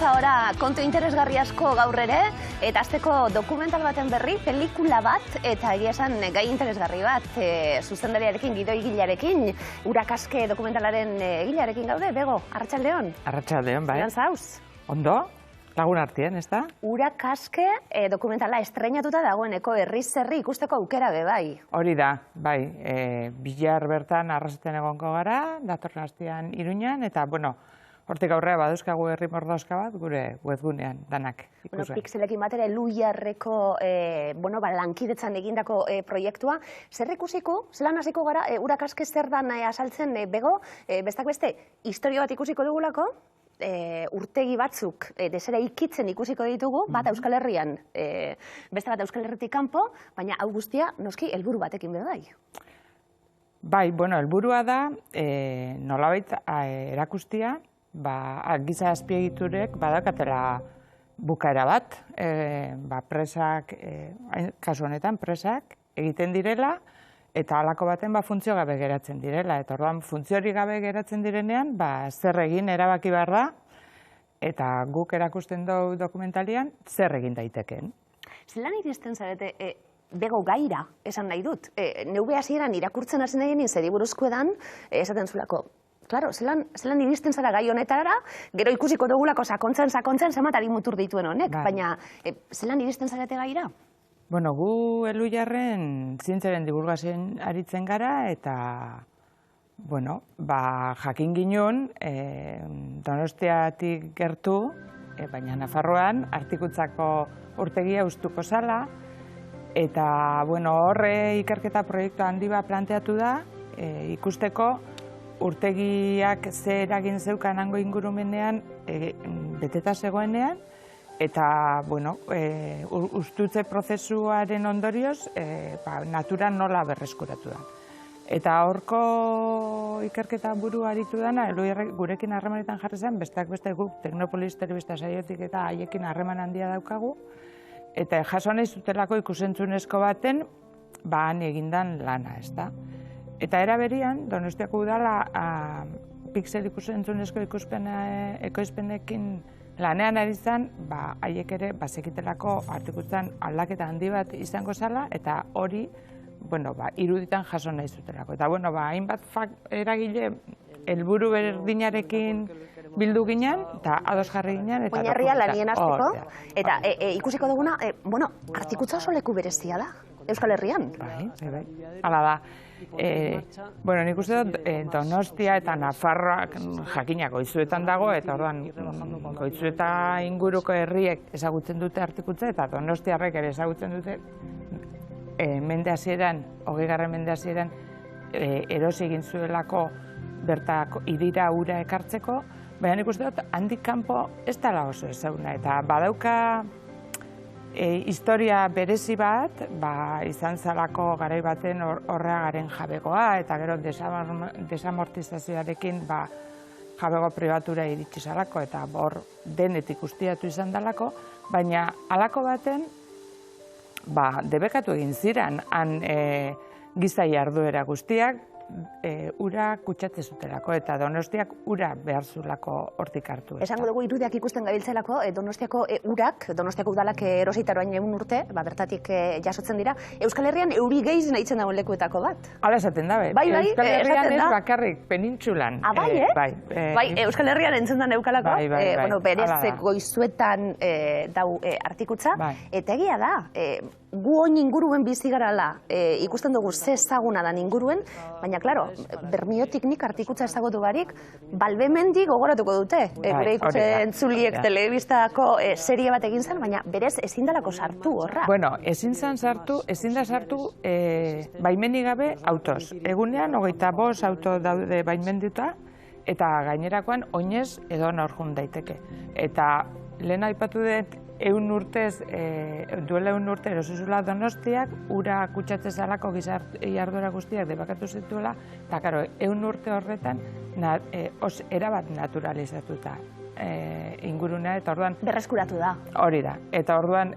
Ahora kontu interesgarri asko gaur ere, eta azteko dokumental baten berri, pelikula bat, eta egia esan gai interesgarri bat, zuzendariarekin, gidoigilearekin, Urakaske dokumentalaren egilearekin gaude, Bego, Arratsaldeon. Arratsaldeon, bai. Zelan zauz? Ondo, lagun artien, ez da? Urakaske dokumentala estreinatuta dagoeneko herriz herri ikusteko aukera be bai. Hori da, bai, Bilar bertan arrasaten egongo gara, datorren astean Iruñan, eta, bueno, hortik aurrea baduzkagu herri mordoska bat, gure webgunean danak ikusgai. Pixelekin bat ere Luiarreko lankidetzan egindako proiektua. Zer ikusiko, zelan hasiko gara, Urakaske zer dan azaltzen Bego, bestak beste, historio bat ikusiko dugulako, urtegi batzuk desera ikitzen ikusiko ditugu, bat Euskal Herrian, beste bat Euskal Herritik kanpo, baina hau guztia noski helburu batekin be bai. Bai, bueno, helburua da, nolabait erakustia, giza azpiegiturek badakatela bukaera bat, presak, kasu honetan presak egiten direla, eta halako baten funtzio gabe geratzen direla. Eta orduan funtziorik gabe geratzen direnean, zer egin erabaki behar da, eta guk erakusten dugu dokumentalian, zer egin daiteken. Zelan iristen zarete, Bego gaira, esan nahi dut. Neube hasieran irakurtzen hasi nahien zeri buruzko edan, esaten zulako, claro, zelan iristen zara gai honetara, gero ikusiko dugulako sakontzen, zematari mutur dituen honek, baina zelan iristen zarete gaira? Bueno, gu Elhuyarren zientziaren divulgazioen aritzen gara, eta, bueno, jakin ginen, Donostiatik gertu, baina Nafarroan, Artikutzako urtegia ustuko zala, eta, bueno, horre ikerketa proiektu handi bat planteatu da, ikusteko, urtegiak ze eragin zeukan hango ingurumenean beteta zegoenean, eta, bueno, ustutze prozesuaren ondorioz, naturan nola berreskuratu da. Eta horko ikerketa buru aritu dana, Elhuyarrek gurekin harremanetan jarri zen, besteak beste guk Teknopolis telebista saiotik eta haiekin harreman handia daukagu, eta jaso nahi zutelako ikusentzunezko baten, han egindan lana, ez da. Eta era berian, Donostiako udala pixel ikusentzunezko ekoizpenekin lanean ari zen, haiek ere bazekitelako Artikutzan aldaketa handi bat izango zala, eta hori, iruditan jaso nahi zutelako. Eta, hainbat eragile helburu berdinarekin bildu ginen, eta ados jarri ginen. Oinarria lanien hasteko, eta ikusiko duguna, Artikutza oso leku berezia da, Euskal Herrian. Bai, hala da. Nik uste dut Donostia eta Nafarroak jakinak Goizuetan dago, eta orduan Goizueta inguruko herriek ezagutzen dute Artikutza, eta Donostiarrek ere ezagutzen dute mende hasieran, 20. mende hasieran, erosi egin zuelako bertako hirira ura ekartzeko, baina nik uste dut handik kanpo ez dela oso ezaguna, eta badauka historia berezi bat, izan zalako garai baten horreagaren jabegoa, eta gero desamortizazioarekin jabego pribatura iritsi zalako, eta hor denetik ustiatu izan dalako, baina halako baten debekatu egin ziren, han giza jarduera guztiak, ura kutsatze zutelako, eta Donostiak ura behar zulako hortik hartu. Esango dugu irudiak ikusten gabiltzelako, Donostiako urak, Donostiako udalak erositaroain 100 urte, bertatik jasotzen dira, Euskal Herrian euri gehiz nahitzen dagoen lekuetako bat. Hala esaten da, Euskal Herrian ez bakarrik penintsulan. Bai, Euskal Herrian entzun da neukalako, berez Goizuetan dau Artikutza, eta egia da, gu oin inguruen bizi garala ikusten dugu ze ezaguna dan inguruen, baina, klaro, Bermiotik nik Artikutza ezagutu barik, Balbemendi gogoratuko dute. Gure ikusten entzuliek telebistako serie bat egin zen, baina berez ezin dalako sartu horra. Bueno, ezin da sartu baimenik gabe autoz. Egunean, 25 auto daude baimendita, eta gainerakoan oinez edo nor jun daiteke. Eta lehen aipatu dut duela 100 urte erosuzula Donostiak, ura kutsatzen zalako jarduera guztiak debakatu zituela, eta, karo, 100 urte horretan erabat naturalizatuta ingurunea, eta orduan... Berreskuratu da. Hori da. Eta orduan,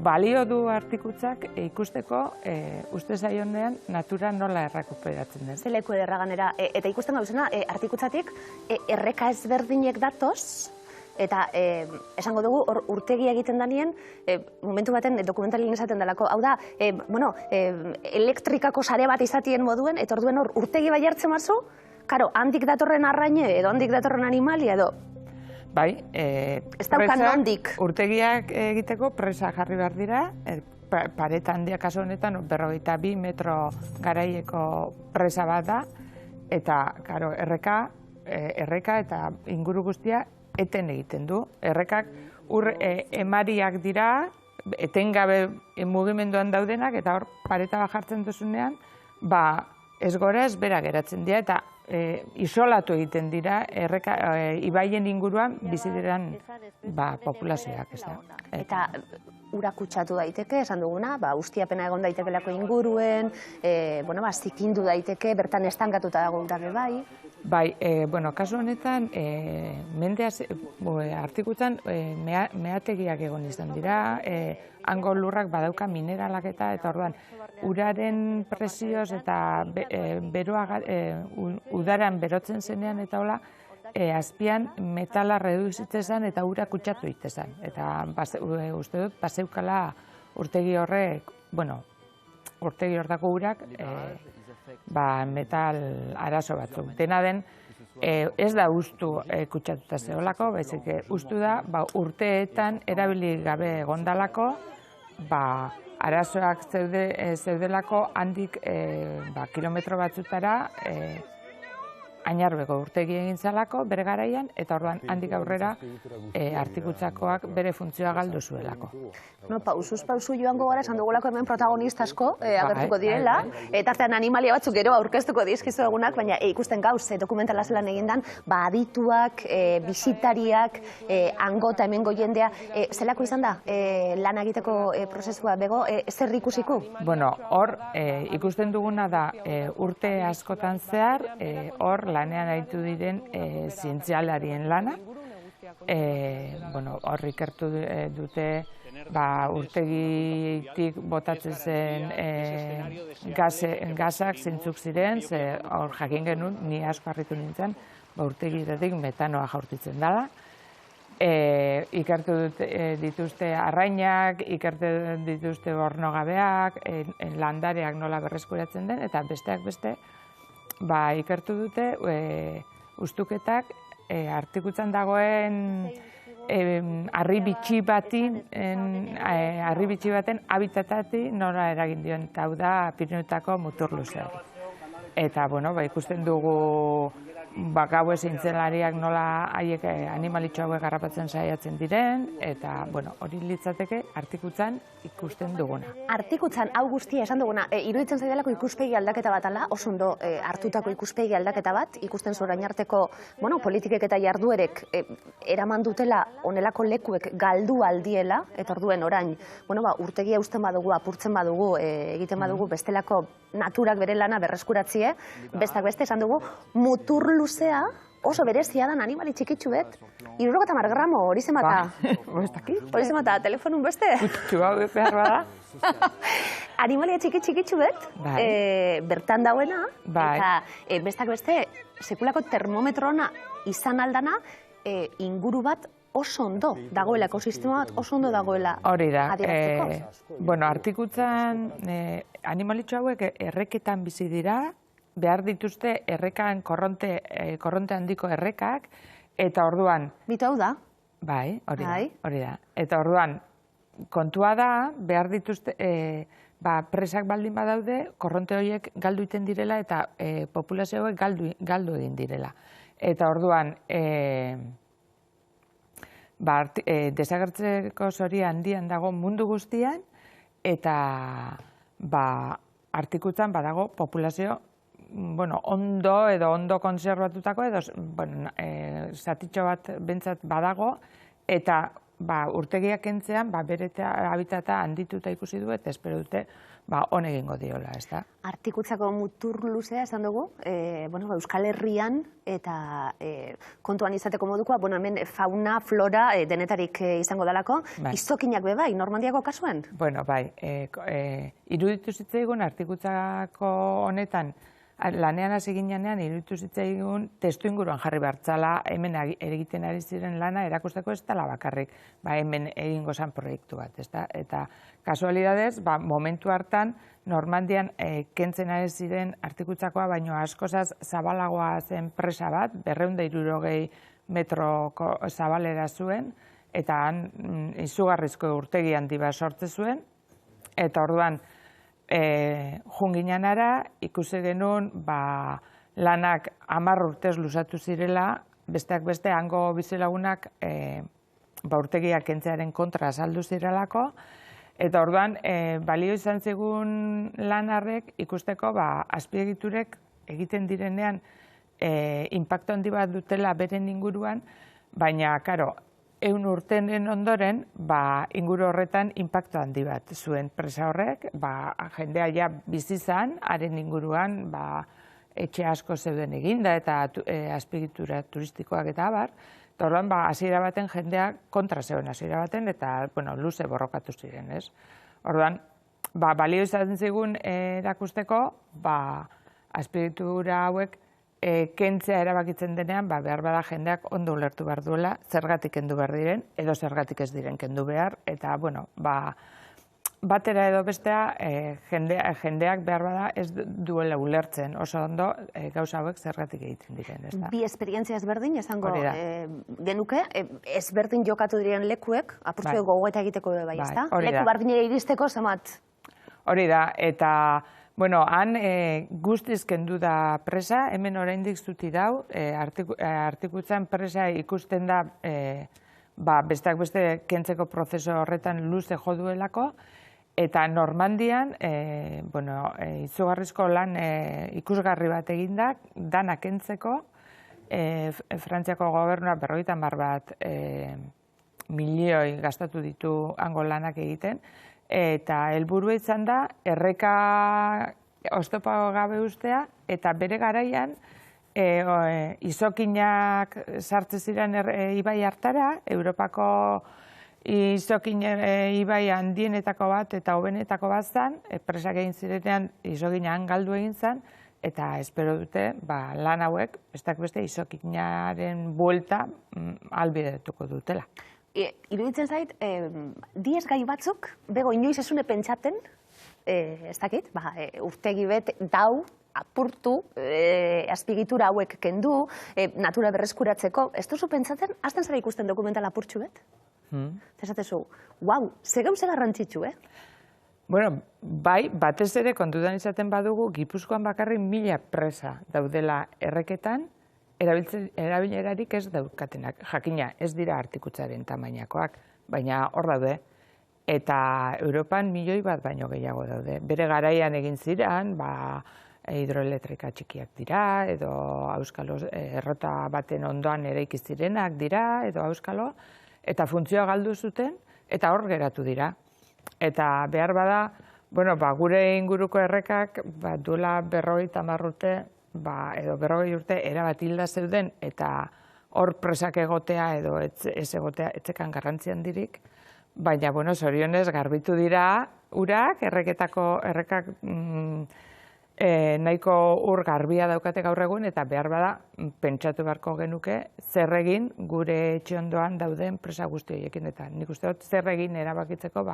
balio du Artikutzak ikusteko, uste zaionean, natura nola errekuperatzen den. Zeleko ederraganera, eta ikusten gauzena, Artikutzatik, erreka ezberdinek datoz, eta esango dugu, urtegia egiten danien, momentu baten dokumentalien izaten dalako, hau da, elektrikako sare bat izatien moduen, eta orduen urtegi bai hartzen mazu, karo, handik datorren arraine, edo handik datorren animalia, edo... Bai, ez daukan nondik. Urtegiak egiteko presa jarri behar dira, pareta handia kasu honetan 42 metro garaieko presa bat da, eta, karo, erreka eta inguru guztia eten egiten du. Errekak emariak dira, etengabe mugimenduan daudenak, eta hor pareta bat jartzen duzunean, ez gora ez bera geratzen dira, eta isolatu egiten dira, ibaien inguruan bizi diren populazioak. Eta ura kutsatu daiteke, esan duguna, ustiapena egon daitekelako inguruen, zikindu daiteke, bertan estankatuta dago ura bai. Bai, kasu honetan, Artikutzan meategiak egon izan dira, hango lurrak badauka mineralak eta orduan, uraren presioz eta udaran berotzen zenean eta hola, azpian metala reduzitzen eta ura kutsatu itezan. Eta uste dut, paseukala urtegi horrek, urtegi hortako urak, metal arazo batzuk. Dena den, ez da ustu kutsatuta zeolako, baizik ustu da urteetan erabili gabe egondalako, arazoak zeudelako handik kilometro batzutara Ainarbeko urtegi egin zalako, bere garaian, eta orduan handik aurrera Artikutzakoak bere funtzioa galdu zuelako. Pausuz pausu joango gara, esan dugulako hemen protagonista asko agertuko direla, eta artean animalia batzuk gero aurkeztuko dizkizu egunak, baina ikusten gauz, dokumentala zelan egindan, adituak, bisitariak, angota hemengo jendea, zelako izan da lan egiteko prozesua bego, zer ikusiko? Hor, ikusten duguna da urte askotan zehar, hor lanean aritu diren zientzialarien lana. Hor ikertu dute urtegitik botatzen zen gazak zintzuk ziren, hor jakin genuen, ni asko harritu nintzen, urtegitatik metanoa jaurtitzen dela. Ikertu dituzte arrainak, ikertu dituzte bornogabeak, landareak nola berreskuratzen den, eta besteak beste, ikertu dute ustuketak Artikutzan dagoen harri bitxi baten habitatati nola eragin dion, eta hau da Pirinioetako muturluzeari. Eta, ikusten dugu gauez zintzelariak nola haiek animalitxo hauek garrapatzen saiatzen diren, eta, hori litzateke Artikutzan ikusten duguna. Artikutzan, hau guztia esan duguna, iruditzen zaidalako ikuspegi aldaketa bat ala, oso ondo hartutako ikuspegi aldaketa bat, ikusten zorain arteko, politikek eta jarduerek eraman dutela onelako lekuek galdu aldiela, eta orduen orain, urtegia uzten badugu, apurtzen badugu, egiten badugu bestelako naturak bere lana berreskuratzie, bestak beste esan dugu, mutur luzea oso berezia dan animali txikitsu bet, 70 gramo hori zemata. Hori zemata, telefonun beste? Kutsu hau behar bada. Animalia txikitsu bet, bertan dauena, eta bestak beste, sekulako termometrona izan aldana, inguru bat oso ondo dagoela, ekosistema bat oso ondo dagoela. Hori da. Artikutzan animalitxo hauek erreketan bizi dira, behar dituzte errekan korronte handiko errekak, eta orduan... Bitu hau da? Bai, hori da. Eta orduan, kontua da, behar dituzte, presak baldin badaude, korronte horiek galdu iten direla, eta populazio hauek galdu egin direla. Eta orduan, desagertzeko zori handian dago mundu guztian, eta Artikutzan badago populazio ondo konserbatutako, edo zatitxo bat bentsat badago, eta urtegiak kentzean, bere habitata handituta ikusi du, eta espero dute, hon egingo diola, ez da? Artikutzako mutur luzea, esan dugu, Euskal Herrian, eta kontuan izateko modukoa, hemen fauna, flora, denetarik izango dalako, izokinak be bai, Normandiako kasuan? Bueno, bai, iruditu zitzaigun artikutzako honetan, lanean hasi ginean iruditu zitzaigun testu inguruan jarri behartzala, hemen egiten ari ziren lana erakusteko ez dela bakarrik, hemen egingo zen proiektu bat, eta kasualidadez, momentu hartan, Normandian kentzen ari ziren artikutzakoa, baino askozaz zabalagoa zen presa bat, 260 metroko zabalera zuen, eta han izugarrizko urtegi handi bat sortze zuen, eta orduan, junginan ara, ikusi genuen lanak 10 urtez luzatu zirela, besteak beste hango bizilagunak urtegiak kentzearen kontra azaldu zirelako, eta orduan balio izan zigun lanarrek ikusteko azpiegiturek egiten direnean inpaktu handi bat dutela beren inguruan, baina, karo, 100 urtenen ondoren, inguru horretan inpaktu handi bat zuen presa horrek, jendea ja bizi zan, haren inguruan etxe asko zeuden eginda eta azpiegitura turistikoak eta abar, eta orduan hasiera baten jendeak kontra zeuen hasiera baten eta luze borrokatu ziren, ez? Orduan, balio izan zigun erakusteko, azpiegitura hauek kentzea erabakitzen denean, behar bada jendeak ondo ulertu behar duela, zergatik kendu behar diren, edo zergatik ez diren kendu behar, eta, batera edo bestea, jendeak behar bada ez duela ulertzen, oso ondo gauza hauek zergatik egiten diren, ez da? Bi esperientzia ezberdin, esango genuke, ezberdin jokatu diren lekuek, apurtzuek gogoeta egiteko bai, ez da? Leku bardinera iristeko, zamat? Hori da, eta han guztiz kendu da presa, hemen oraindik zuti dau, artikutzan presa ikusten da besteak beste kentzeko prozeso horretan luze jo duelako, eta Normandian izugarrizko lan ikusgarri bat egindak, dana kentzeko, Frantziako gobernua 50 milioi gastatu ditu hango lanak egiten, eta helburua izan da, erreka oztopo gabe ustea, eta bere garaian izokinak sartzen ziren ibai hartara, Europako izokin ibai handienetako bat eta hobenetako bat zen, presak egin zirenean izokinan galdu egin zen, eta espero dute lan hauek, bestak beste izokinaren buelta ahalbidetuko dutela. Iruditzen zait, diez gai batzuk, bego inoiz esune pentsaten, ez dakit, urtegi bet dau, apurtu, azpiegitura hauek kendu, natura berreskuratzeko, ez duzu pentsaten, azten zara ikusten dokumental apurtxu bet? Zesatezu, guau, ze gauze garrantzitsu, Bueno, batez ere kontutan izaten badugu, Gipuzkoan bakarrik 1000 presa daudela erreketan, erabilerarik ez daukatenak. Jakina, ez dira artikutzaren tamainakoak, baina hor daude. Eta Europan 1.000.000 bat baino gehiago daude. Bere garaian egin ziren, hidroelektrika txikiak dira, edo auskalo errota baten ondoan eraiki zirenak dira, edo auskalo, eta funtzioa galdu zuten, eta hor geratu dira. Eta behar bada, gure inguruko errekak duela 50 urte, edo 40 urte erabat hilda zeuden, eta hor presak egotea edo ez egotea etzekan garrantzian dirik, baina, zorionez, garbitu dira urak, errekak nahiko ur garbia daukate gaur egun, eta behar bada pentsatu beharko genuke zer egin gure etxe ondoan dauden presa guzti horiekin, eta nik uste dut zer egin erabakitzeko,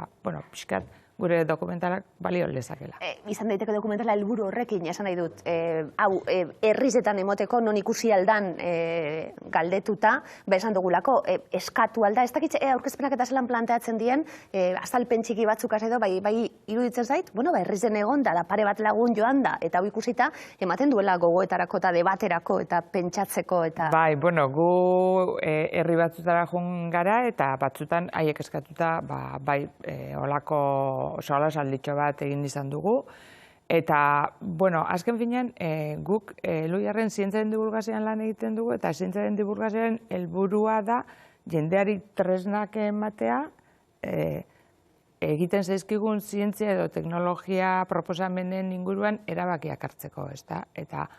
pixkat gure dokumentalak balio lezakela. Izan daiteke dokumentala helburu horrekin, esan nahi dut, hau, herrizetan emoteko, non ikusi aldan galdetuta, esan dugulako, eskatu alda, ez dakitze, aurkezpenak eta zelan planteatzen dien, azalpen txiki batzuk edo, bai iruditzen zait, herrizen egon da, pare bat lagun joan da, eta hau ikusita, ematen duela gogoetarako eta debaterako eta pentsatzeko eta... Gu herri batzutara joan gara, eta batzutan haiek eskatuta, olako oso salditxo bat egin izan dugu. Eta, azken finean, guk Eloiarren zientziaren dibulgazioan lan egiten dugu, eta zientziaren dibulgazioaren helburua da jendeari tresnak ematea, egiten zaizkigun zientzia edo teknologia proposamenen inguruan erabakiak hartzeko, ezta? Eta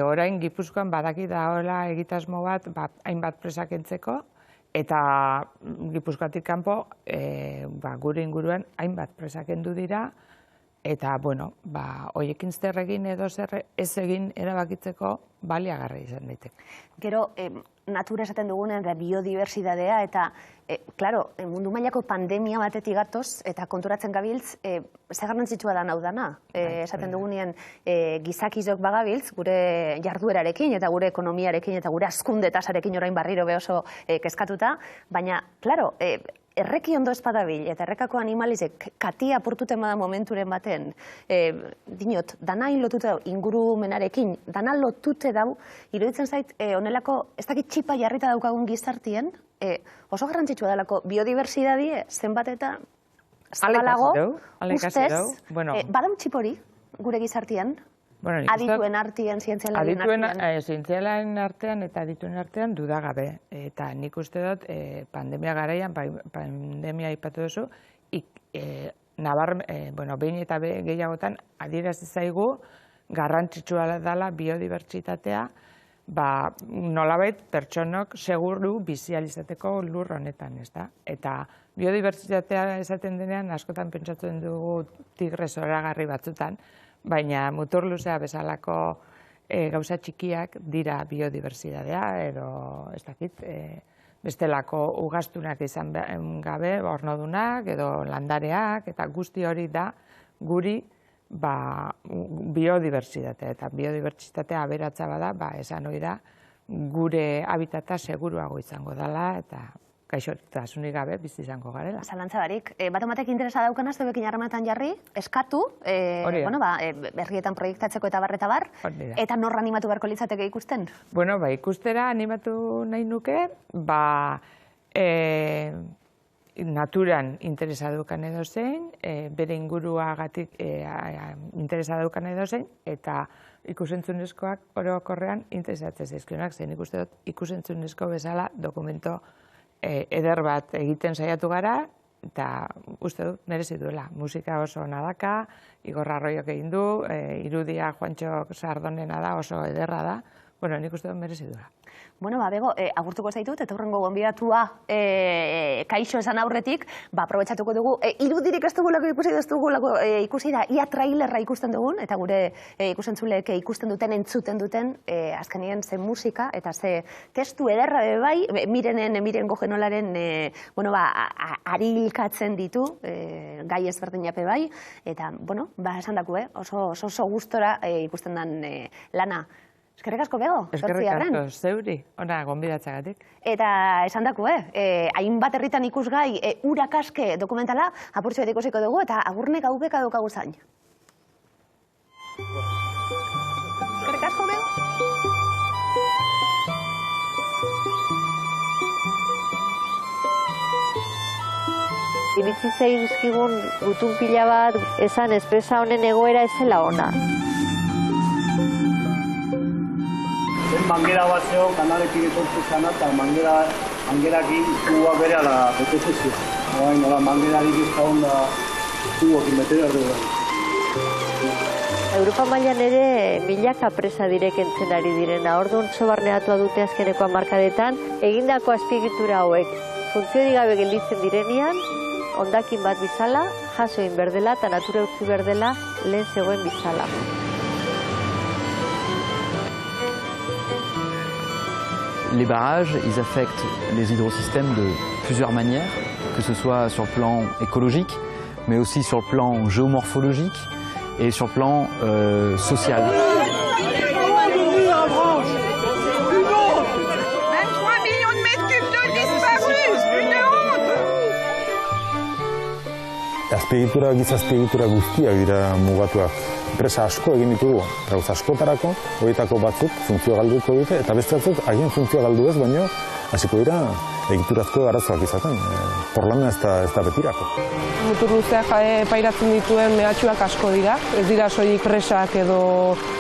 orain Gipuzkoan badaki dagoela egitasmo bat hainbat presa kentzeko, eta Gipuzkoatik kanpo gure inguruan hainbat presa kendu dira, eta, bueno, horiekin zer egin edo zer ez egin erabakitzeko baliagarri izan daiteke. Gero, natura esaten dugunean da biodibertsitatea eta, klaro, mundu mailako pandemia batetik gatoz eta konturatzen gabiltz, ze garrantzitsua da hau dana. Esaten dugunean gizakizok bagabiltz, gure jarduerarekin eta gure ekonomiarekin eta gure hazkunde tasarekin orain barriro be oso kezkatuta, baina, klaro, erreki ondo espadabil eta errekako animalizek katia apurtuten bada momenturen baten, dinot, dana lotuta dau, ingurumenarekin, dana lotute dau, iruditzen zait, honelako, ez dakit txipa jarrita daukagun gizartien, oso garrantzitsua dalako biodibertsidadie zenbat eta zabalago, ustez, badau txipori gure gizartian, adituen artean, zientzialaren artean eta adituen artean dudagabe. Eta nik uste dut, pandemia garaian, pandemia aipatu duzu, behin eta gehiagotan adieraz zaigu garrantzitsua dela biodibertsitatea, nolabait pertsonok seguru bizializateko lur honetan, ez da? Eta biodibertsitatea esaten denean askotan pentsatzen dugu tigre zoragarri batzutan, baina mutur luzea bezalako gauza txikiak dira biodibertsitatea, edo ez dakit, bestelako ugaztunak izan gabe, ornodunak, edo landareak, eta guzti hori da guri biodibertsitatea, eta biodibertsitatea aberatsa bada, esan hori da, gure habitata seguruago izango dela, eta gaixotasunik gabe bizi izango garela. Zalantza barik, bat ematek interesa daukana, zeuekin harremanetan jarri, eskatu, berrietan proiektatzeko eta bar, eta norra animatu beharko litzateke ikusten? Bueno, ikustera animatu nahi nuke, naturan interesa daukan edo zein, bere inguruagatik interesa daukan edo zein, eta ikusentzunezkoak orokorrean interesatzen zaizkionak, zein ikuste dut ikusentzunezko bezala dokumento eder bat egiten saiatu gara, eta uste dut merezi duela. Musika oso ona daka, Igor Arroiok egin du, irudia Juantxo Sardonena da, oso ederra da, nik uste dut merezi duela. Bueno, Bego, agurtuko zaitut, eta hurrengo gonbidatua kaixo esan aurretik, aprobetxatuko dugu, irudirik ez dugulako ikusi, ikusi da, ia trailerra ikusten dugun, eta gure ikusentzulek ikusten duten, entzuten duten, azkenien ze musika, eta ze testu ederra bai, Miren Gojenolaren, ari hilkatzen ditu, gai ezberdinape bai, eta, esan daku, oso gustora ikusten den lana. Eskerrik asko, Bego. Eskerrik asko, zeuri, ona gonbidatzagatik. Eta esan daku, hainbat herritan ikusgai urakaske dokumentala apurtxo bat ikusiko dugu, eta agurnek hau beka daukagu zain. Eskerrik asko, Bego. Iritzitza iruzkigun gutun pila bat esan espresa honen egoera ezela ona. Mangera bat zeo, kanaletik etortu zana, eta mangerakin kuguak bere ala betezezio. Mangerarik ez da onda kuguakin bete behar dugu. Europa mailan ere milaka presa direkentzen ari direna. Orduan sobarneatua dute azkeneko hamarkadetan, egindako azpiegitura hauek funtziorik gabe gelditzen direnean, hondakin bat bizala, jaso egin berdela eta natura utzi berdela lehen zegoen bizala. Les barrages, ils affectent les hydrosystèmes de plusieurs manières, que ce soit sur le plan écologique, mais aussi sur le plan géomorphologique et sur le plan social. 23 millions de mètres cubes d'eau disparus, une honte! Azpiegitura, giza azpiegitura guztiak dira mugatuak. Enpresa asko egin ditugu, gauza askotarako, horietako batzuk funtzio galduko dute, eta beste batzuk haien funtzio galdu ez, baina hasiko dira egiturazko arazoak izaten. Porlana ez da betirako. Mutur luzeak pairatzen dituen mehatxuak asko dira, ez dira soilik resak edo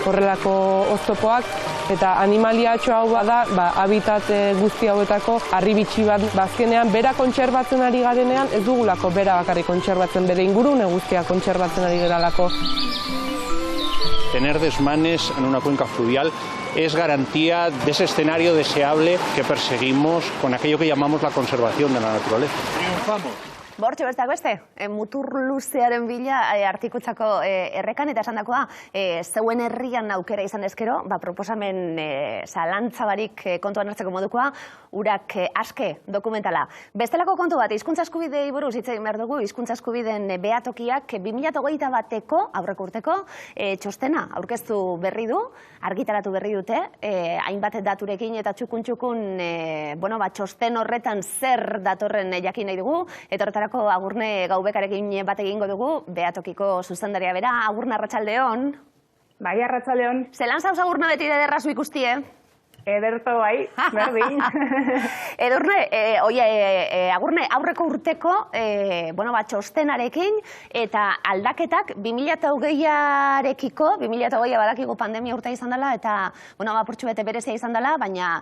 horrelako oztopoak, Eta animaliatxo hau bada, habitat guzti hauetako harribitxi bat, azkenean bera kontserbatzen ari garenean, ez dugulako bera bakarrik kontserbatzen, bere ingurune guztia kontserbatzen ari geralako. Tener desmanes en una cuenca fluvial es garantía de ese escenario deseable que perseguimos con aquello que llamamos la conservación de la naturaleza. Triunfamos. Bortxo bestak beste, mutur luzearen bila artikutzako errekan eta esan dakoa, zeuen herrian aukera izan ezkero, proposamen zalantzabarik kontuan hartzeko modukoa, urak aske dokumentala. Bestelako kontu bat, hizkuntza eskubidei buruz hitz egin behar dugu, hizkuntza eskubideen behatokiak 2021ko aurreko urteko txostena aurkeztu berri du, argitaratu berri dute, hainbat daturekin eta txukun txosten horretan zer datorren jakin nahi dugu, eta horretara Agurne Gaubekarekin bat egingo dugu, behatokiko zuzendaria bera. Agurne, arratsaldeon. Bai, arratsaldeon. Zelan zauz Agurne beti ederrazu ikustie? Ederto bai, berdin. Edurne, Agurne, aurreko urteko txostenarekin eta aldaketak 2020arekiko, 2020 badakiko pandemia urtea izan dela eta apurtxu bete berezia izan dela, baina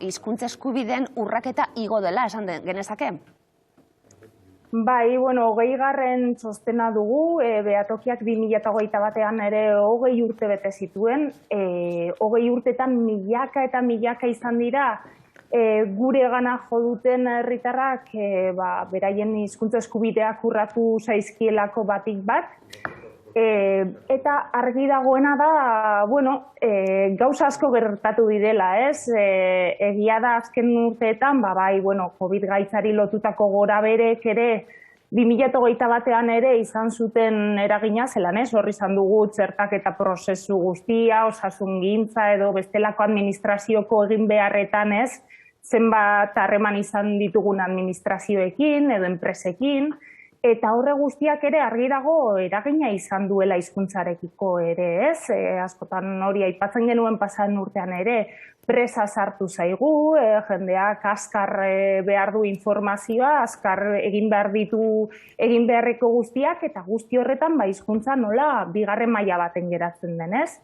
hizkuntza eskubideen urraketa igo dela, esan genezake? Bai, 20. txostena dugu, behatokiak 2021an ere 20 urte bete zituen. 20 urtetan milaka eta milaka izan dira gure gana jo duten herritarrak beraien hizkuntza eskubideak urratu zaizkielako batik bat. Eta argi dagoena da, gauza asko gertatu direla, ez? Egia da azken urteetan, COVID gaitzari lotutako goraberek ere 2021an ere izan zuten eragina zelan, ez? Hor izan dugu txertak eta prozesu guztia, osasungintza edo bestelako administrazioko egin beharretan, ez? Zenbat harreman izan ditugun administrazioekin edo enpresekin, eta horre guztiak ere argi dago eragina izan duela hizkuntzarekiko ere, ez? Askotan hori aipatzen genuen pasan urtean ere, presa sartu zaigu, jendeak azkar behar du informazioa, azkar egin beharreko guztiak, eta guzti horretan hizkuntza nola bigarren maila baten geratzen denez.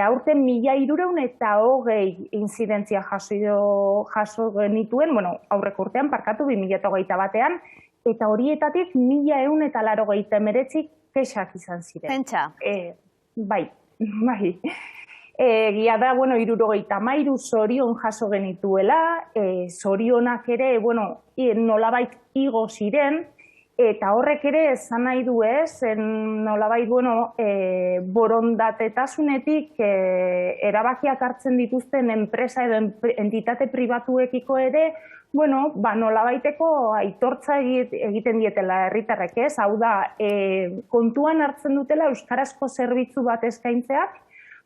Aurten 1320 inzidentzia jaso genituen, aurreko urtean, 2021an, eta horietatik 1189 kexak izan ziren. Pentsa? Bai. Egia da, 73 zorion jaso genituela, zorionak ere, nolabait igo ziren, eta horrek ere esan nahi du ez, nolabait, borondatetasunetik erabakiak hartzen dituzten enpresa edo entitate pribatuekiko ere, nolabaiteko aitortza egiten dietela herritarrek ez, hau da, kontuan hartzen dutela euskarazko zerbitzu bat eskaintzeak,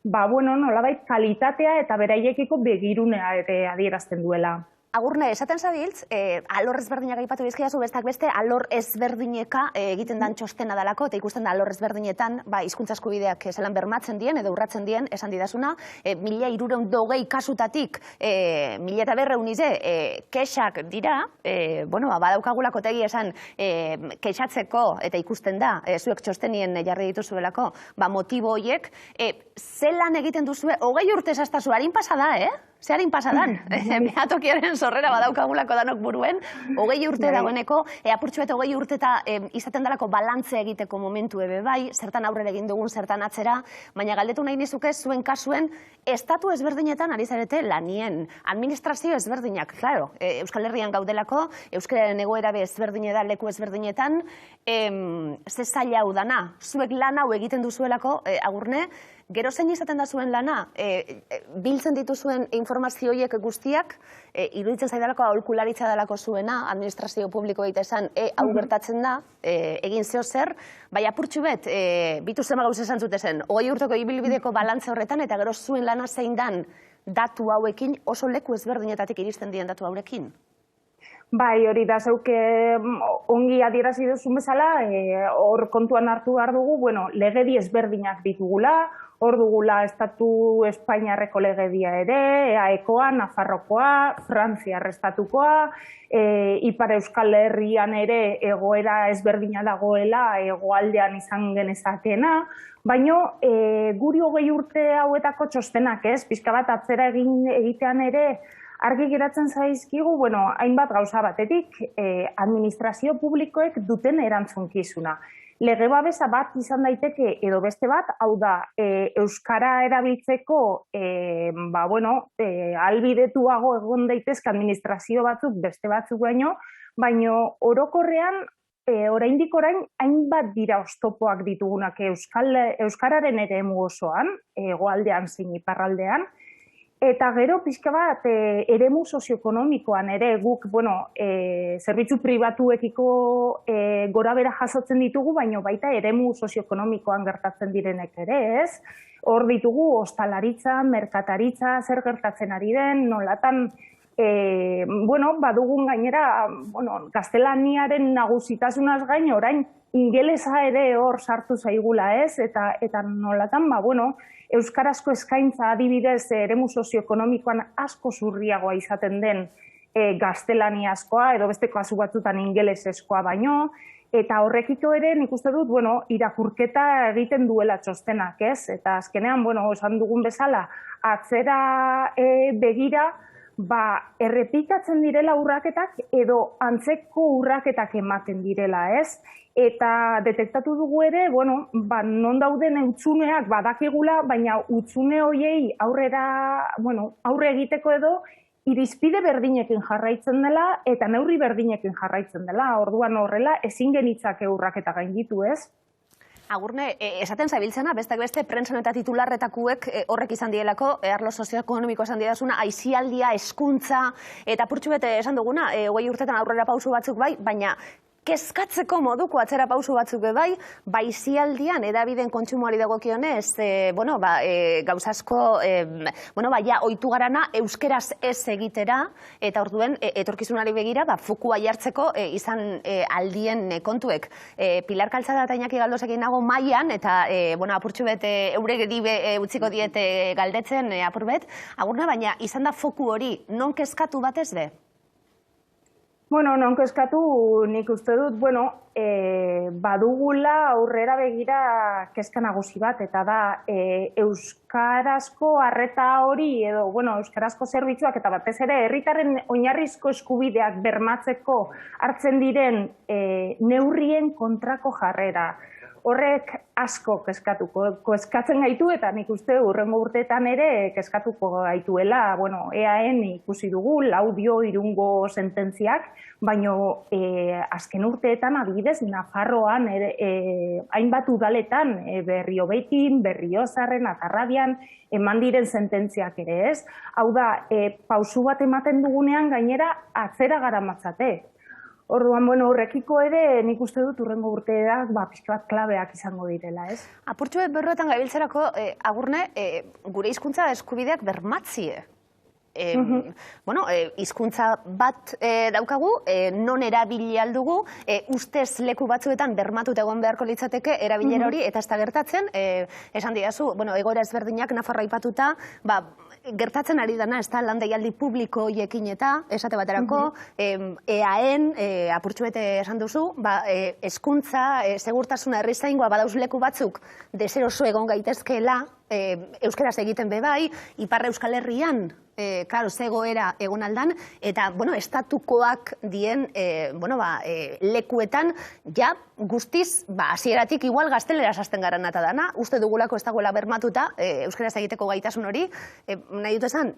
nolabait kalitatea eta beraiekiko begirunea ere adierazten duela. Agurne, esaten zabiltz, alor ezberdinak aipatu bizkiazu, bestak beste, alor ezberdineka egiten dan txostena dalako, eta ikusten da alor ezberdinetan, hizkuntza eskubideak zelan bermatzen dien, edo urratzen dien, esan didazuna, 1320 kasutatik, 1200 kexak dira, badaukagulako tegi esan, kexatzeko, eta ikusten da, zuek txostenien jarri dituzuelako, motibo horiek, zelan egiten duzue, 20 urte esastazu, harin pasada, Zeharin pasadan, behatokiaren sorrera badaukagulako danok buruen, 20 urte dagoeneko, apurtxu eta 20 urte eta izaten dalako balantzea egiteko momentu ebe bai, zertan aurrera egin dugun, zertan atzera, baina galdetu nahi nizuke zuen kasuen, estatu ezberdinetan ari zarete lanien, administrazio ezberdinak, claro, Euskal Herrian gaudelako, Euskararen egoera ezberdine da leku ezberdinetan, ze zaila hau dana, zuek lan hau egiten duzuelako, Agurne, gero zein izaten da zuen lana, biltzen dituzuen informazioiek guztiak, iruditzen zaidalako aholkularitza dalako zuena, administrazio publiko egite esan, hau gertatzen da, egin zeo zer, bai apurtxu bet, bitu zema gauz esan zutezen, 20 urteko ibilbideko balantze horretan, eta gero zuen lana zein dan datu hauekin, oso leku ezberdinetatik iristen dien datu haurekin. Bai, hori da zeuke ongi adierazi duzun bezala, hor kontuan hartu behar dugu, legedi ezberdinak ditugula, hor dugula Estatu Espainiarreko legedia ere, EAEkoa, Nafarrokoa, Frantziar estatukoa, Ipar Euskal Herrian ere egoera ezberdina dagoela hegoaldean izan genezakena, baina guri 20 urte hauetako txostenak ez, pixka bat atzera egitean ere, argi geratzen zaizkigu, hainbat gauza batetik, administrazio publikoek duten erantzunkizuna. Lege babesa bat izan daiteke edo beste bat, hau da, euskara erabiltzeko, ahalbidetuago egon daitezke administrazio batzuk beste batzuk baino orokorrean, oraindik orain, hainbat dira oztopoak ditugunak euskararen eremu osoan, hegoaldean zein iparraldean, eta gero pixka bat eremu sozioekonomikoan ere guk, zerbitzu pribatuekiko gorabehera jasotzen ditugu, baina baita eremu sozioekonomikoan gertatzen direnek ere, ez? Hor ditugu ostalaritza, merkataritza, zer gertatzen ari den, nolatan, badugun gainera, gaztelaniaren nagusitasunaz gain, orain ingelesa ere hor sartu zaigula, ez? Eta nolatan, euskarazko eskaintza adibidez eremu sozioekonomikoan asko zurriagoa izaten den gaztelaniazkoa edo beste kasu batzutan ingelesezkoa baino, eta horrekiko ere nik uste dut, irakurketa egiten duela txostenak, ez? Eta azkenean, esan dugun bezala, atzera begira, errepikatzen direla urraketak edo antzeko urraketak ematen direla, ez? Eta detektatu dugu ere, non dauden utzuneak badakigula, baina utzune horiei aurre egiteko edo irizpide berdinekin jarraitzen dela eta neurri berdinekin jarraitzen dela. Orduan horrela ezin genitzake urraketa gainditu, ez? Agurne, esaten zabiltzena, beste prentsan eta titularretakuek horrek izan dielako, arlo sozioekonomiko esan diedazuna, aisialdia, hezkuntza, eta apurtxu bete esan duguna, 20 urtetan aurrera pausu batzuk bai, baina kezkatzeko moduko atzera pausu batzuk bai, baizialdian edabideen kontsumoari dagokionez, gauzasko, ja, ohitu garana euskeraz ez egitera, eta orduen, etorkizunari begira, fokua jartzeko izan aldien kontuek. Pilar Kaltzada eta Iñaki Galdosekin nago mailan, eta apurtxu bete eurek utziko diete galdetzen apur bet, agurna, baina izan da foku hori non kezkatu batez de? Non kezkatu nik uste dut, badugula aurrera begira kezka nagusi bat, eta da euskarazko arreta hori, edo, euskarazko zerbitzuak, eta batez ere, herritarren oinarrizko eskubideak bermatzeko hartzen diren neurrien kontrako jarrera. Horrek asko kezkatzen gaitu, eta nik uste hurrengo urteetan ere kezkatuko gaituela. EAN ikusi dugu, Laudio irungo sententziak, baina azken urteetan adibidez Nafarroan, hainbat udaletan, Berriobeitin, Berriozarren, Atarrabian, eman diren sententziak ere ez. Hau da, pausu bat ematen dugunean gainera atzera garamatzate. Orduan, horrekiko ere nik uste dut urrengo urteak pixka bat klabeak izango direla, ez? Apurtxu berroetan gabiltzerako, agurne, gure hizkuntza eskubideak bermatzie. Hizkuntza bat daukagu, non erabili aldugu, ustez leku batzuetan bermatuta egon beharko litzateke erabilera hori, eta ez da gertatzen, esan didazu, egoera ezberdinak Nafarroa aipatuta, gertatzen ari dana, ez da landaialdi publiko hiekin eta, esate baterako, EAN, apurtxu bete esan duzu, hezkuntza, segurtasuna herrizaingoa badauz leku batzuk deseroso egon gaitezkeela, euskaraz egiten bebai, Ipar Euskal Herrian, zegoera egon aldan, eta, estatukoak dien, lekuetan, ja, guztiz, hasieratik igual gazteleraz hasten garan eta dana, uste dugulako ez dagoela bermatuta, euskaraz egiteko gaitasun hori, nahi dut esan,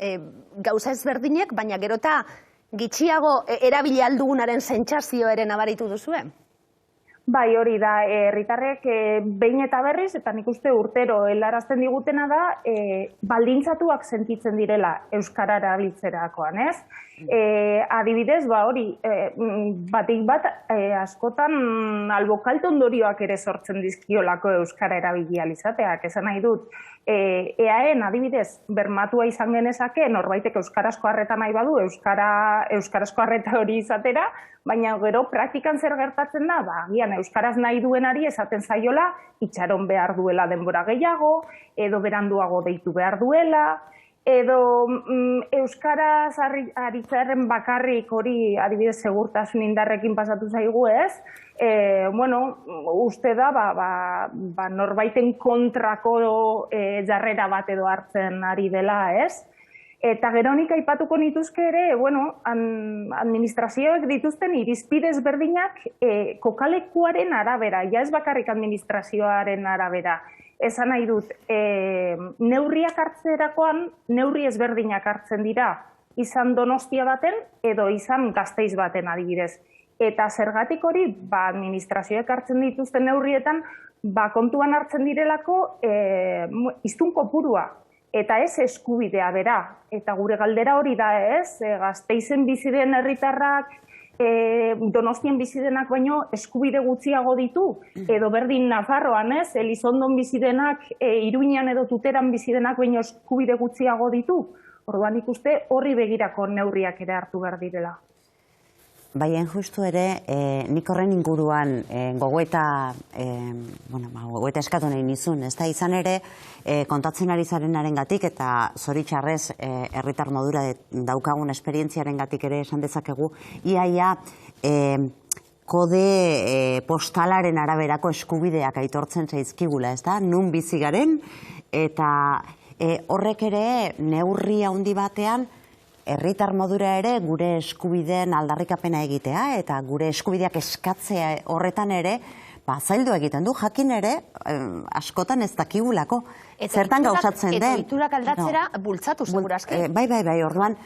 gauza ezberdinek, baina gerota gitxiago erabili aldugunaren sentsazio ere nabaritu duzue? Bai, hori da, herritarrek behin eta berriz, eta nik uste urtero helarazten digutena da, baldintzatuak sentitzen direla Euskara erabiltzerakoan, ez? Adibidez, hori, batik bat askotan albokalte ondorioak ere sortzen dizkiolako Euskara erabili ahal izateak, esan nahi dut. EAEn adibidez, bermatua izan genezake, norbaitek euskarazko harreta nahi badu, euskarazko harreta hori izatera, baina gero praktikan zer gertatzen da, agian euskaraz nahi duenari esaten zaiola, itxaron behar duela denbora gehiago, edo beranduago deitu behar duela, edo euskaraz aritzearen bakarrik hori adibidez segurtasun indarrekin pasatu zaigu ez, uste da norbaiten kontrako jarrera bat edo hartzen ari dela, ez? Eta gero nik aipatuko nituzke ere, administrazioek dituzten irizpide ezberdinak kokalekuaren arabera, ja ez bakarrik administrazioaren arabera. Esan nahi dut, neurriak hartzerakoan, neurri ezberdinak hartzen dira, izan Donostia baten edo izan Gasteiz baten adibidez. Eta zergatik hori, administrazioek hartzen dituzten neurrietan, kontuan hartzen direlako hiztun kopurua, eta ez eskubidea bera. Eta gure galdera hori da ez, Gasteizen bizi den herritarrak, Donostien bizi denak baino eskubide gutxiago ditu, edo berdin Nafarroan ez, Elizondon bizi denak, Iruñan edo Tuteran bizi denak baino eskubide gutxiago ditu. Orduan ikuste horri begirako neurriak ere hartu behar direla. Baina justu ere, nik horren inguruan gogoeta eskatu nahi nizun, ez da izan ere kontatzen ari zarenaren gatik eta zoritxarrez herritar modura daukagun esperientziaren gatik ere esan dezakegu, iaia kode postalaren araberako eskubideak aitortzen zaizkigula, ez da, nun bizi garen, eta horrek ere neurri handi batean herritar modura ere gure eskubideen aldarrikapena egitea eta gure eskubideak eskatzea horretan ere zaildu egiten du, jakin ere askotan ez dakigulako zertan gauzatzen den. Eta iturak aldatzera bultzatu segurazki. Bai, orduan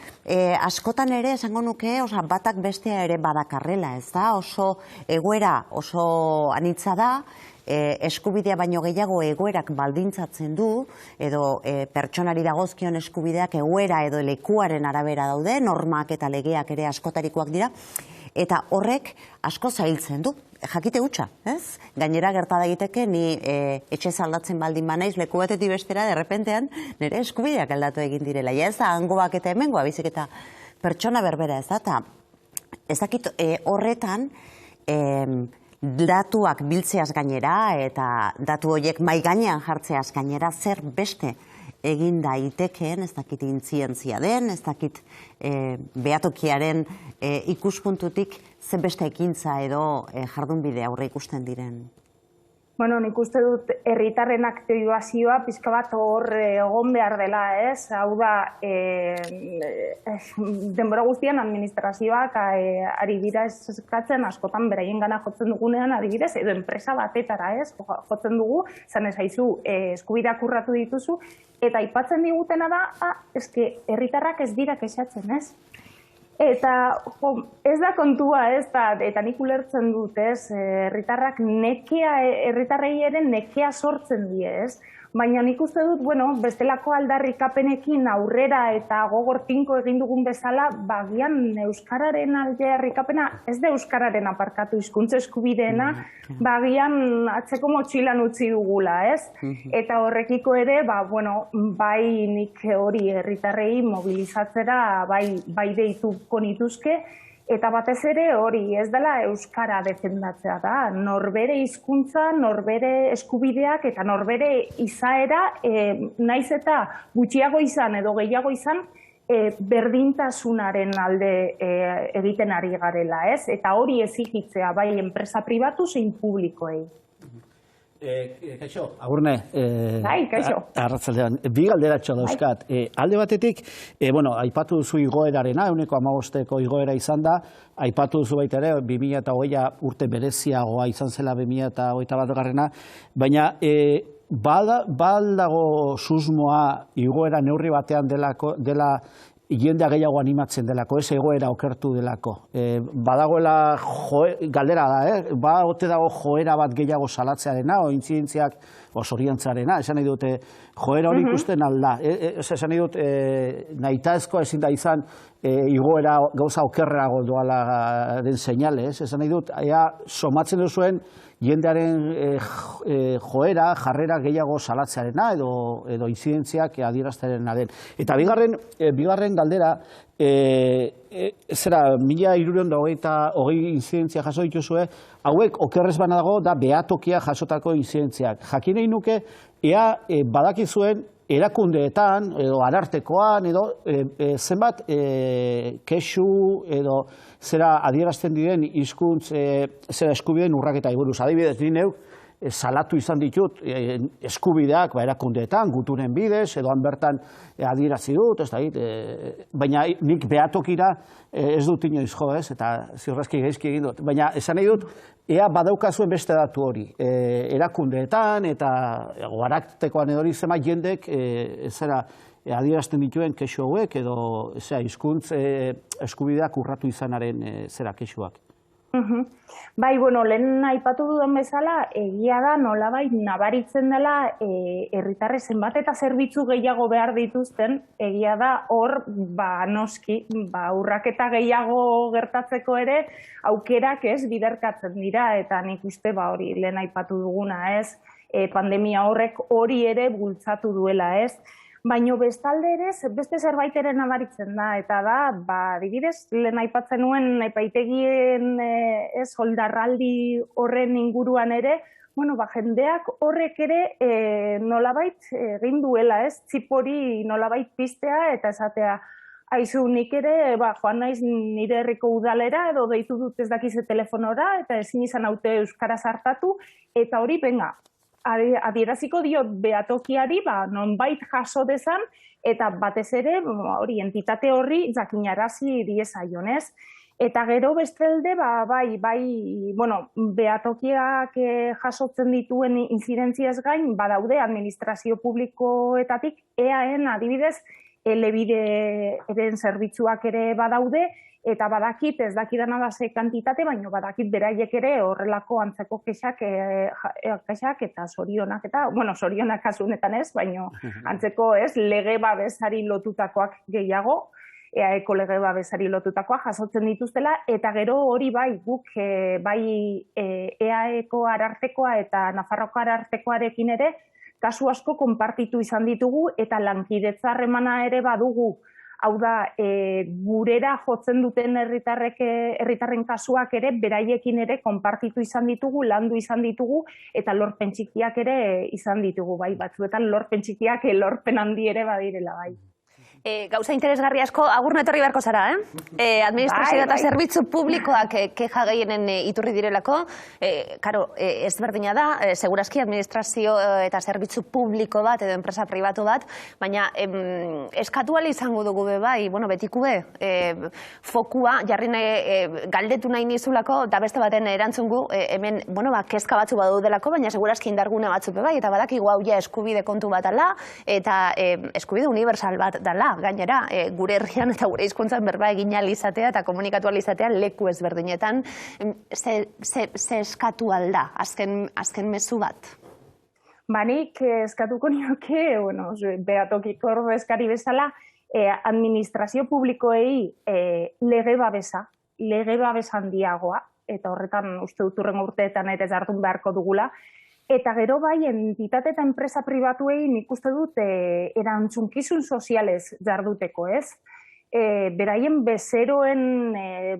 askotan ere esango nuke batak bestea ere badakarrela, ez da? Oso egoera oso anitza da, eskubidea baino gehiago egoerak baldintzatzen du, edo pertsonari dagozkion eskubideak egoera edo lekuaren arabera daude, normak eta legeak ere askotarikoak dira, eta horrek asko zailtzen du, jakite hutsa, ez? Gainera gerta daiteke ni etxe aldatzen baldin banaiz leku batetik bestera derrepentean nire eskubideak aldatu egin direla. Ja ez da hangoak eta hemengoa, baizik eta pertsona berbera, ez da? Eta ez dakit horretan datuak biltzeaz gainera eta datu horiek mai gainean jartzeaz gainera zer beste egin daitekeen, ez dakit intzientzia den, ez dakit behatokiaren ikuspuntutik zer beste ekintza edo jardunbide aurre ikusten diren. Bueno, nik uste dut herritarren aktibazioa pixka bat hor egon behar dela, ez? Hau da, denbora guztian administrazioak ari dira eskatzen askotan beraien gana jotzen dugunean adibidez, edo enpresa batetara, ez? Jotzen dugu, zan ez haizu, eskubideak urratu dituzu, eta aipatzen digutena da, eske herritarrak ez dira kexatzen, ez? Eta ez da kontua, eta nik ulertzen dut, herritarrak herritarrei ere nekea sortzen die, ez? Baina nik uste dut, bestelako aldarrikapenekin aurrera eta gogor tinko egin dugun bezala, bagian euskararen aldarrikapena, ez da euskararen aparkatu hizkuntza eskubideena, bagian atzeko motxilan utzi dugula, ez? Eta horrekiko ere, bai nik hori herritarrei mobilizatzera, bai deituko nituzke, eta batez ere hori ez dela euskara defendatzea da, norbere hizkuntza, norbere eskubideak eta norbere izaera, naiz eta gutxiago izan edo gehiago izan, berdintasunaren alde egiten ari garela, ez? Eta hori ezigitzea bai enpresa pribatu zein publikoei. Kaixo, Agurne, kaixo. Arratsaldean, bi galderatxo dauzkat. Alde batetik, aipatu duzu igoerarena, 15% igoera izan da, aipatu duzu baita ere, 2020 urte bereziagoa izan zela 2021 baina baldago susmoa igoera neurri batean dela jendea gehiago animatzen delako, ez egoera okertu delako. Badagoela, galdera da, ba ote dago joera bat gehiago salatzearena, o intzidentziak, o soriantzarena, esan nahi dute, joera hori ikusten alda. Esan nahi dut, nahitaezko ezin da izan, igoera gauza okerrago doala den seinale, ez? Esan nahi dut, somatzen duzuen, jendearen joera, jarrera gehiago salatzearena edo inzidentziak adieraztearena den. Eta bigarren galdera, zera, 1320 inzidentzia jaso dituzue, hauek okerrez banago da behatokia jasotako inzidentziak. Jakin nahi nuke, ea badakizuen erakundeetan edo arartekoan edo zenbat kexu edo zera adierazten diren hizkuntz zera eskubideen urraketa buruz. Adibidez, ni neuk salatu izan ditut eskubideak erakundeetan, gutunen bidez, edo han bertan adierazi dut, baina nik behatokira ez dut inoiz jo, eta ziurrezki gaizki egin dut. Baina esan nahi dut, ea badaukazuen beste datu hori, erakundeetan eta arartekoan edo hori zema jendek zera adierazten dituen kexu hauek edo hizkuntz eskubideak urratu izanaren zera kexuak. Bai, bueno, lehen aipatu dudan bezala, egia da nolabait nabaritzen dela herritarre zenbat eta zerbitzu gehiago behar dituzten, egia da hor, noski, urraketa gehiago gertatzeko ere, aukerak ez biderkatzen dira, eta nik uste hori lehen aipatu duguna ez, pandemia horrek hori ere bultzatu duela ez, baino bestalde ere, beste zerbait ere nabaritzen da, eta da, adibidez, lehen aipatzen nuen epaitegien oldarraldi horren inguruan ere, jendeak horrek ere nolabait egin duela, txip hori nolabait piztea eta esatea, aizu nik ere, joan naiz nire herriko udalera, edo deitu dut ez dakize telefonora, eta ezin izan haute euskaraz hartatu, eta hori, benga, adieraziko diot behatokiari, nonbait jaso dezan, eta batez ere, hori, entitate horri jakinarazi diezaionez. Eta gero bestalde, behatokiak jasotzen dituen inzidentziaz gain, badaude administrazio publikoetatik, EAen adibidez, elebideren zerbitzuak ere badaude, eta badakit, ez dakidana da ze kantitate, baina badakit beraiek ere horrelako antzeko kexak eta zorionak, zorionak kasunetan ez, baina antzeko ez, lege babesari lotutakoak gehiago, EAeko lege babesari lotutakoak jasotzen dituztela, eta gero hori guk EAeko arartekoa eta Nafarroko arartekoarekin ere, kasu asko konpartitu izan ditugu, eta lankidetza harremana ere badugu. Hau da, gurera jotzen duten herritarren kasuak ere, beraiekin ere konpartitu izan ditugu, landu izan ditugu, eta lorpen txikiak ere izan ditugu, batzuetan lorpen txikiak lorpen handi ere badirela, Gauza interesgarri asko, agur netorri beharko zara, Administrazio eta zerbitzu publikoak keja gehienen iturri direlako. Karo, ez berdina da, segurazki administrazio eta zerbitzu publiko bat edo enpresa pribatu bat, baina eskatu ala izango dugu betikube, fokua, jarri galdetu nahi nizulako, eta beste baten erantzungu, hemen, kezka batzu badaudelako, baina segurazki indargune batzu eta badakigu hau eskubide kontu bat ala, eta eskubide universal bat dala. Gainera, gure herrian eta gure hizkuntzan berba egin izatea eta komunikatu izatea leku ezberdinetan, ze eskatu alda, azken mezu bat? Nik eskatuko nioke, behatokiko ordezkari bezala, administrazio publikoei lege babesa handiagoa, eta horretan uste dut hurrengo urteetan ere jardun beharko dugula, eta gero entitate eta enpresa pribatuei nik uste dut erantzunkizun sozialez jarduteko, ez? Beraien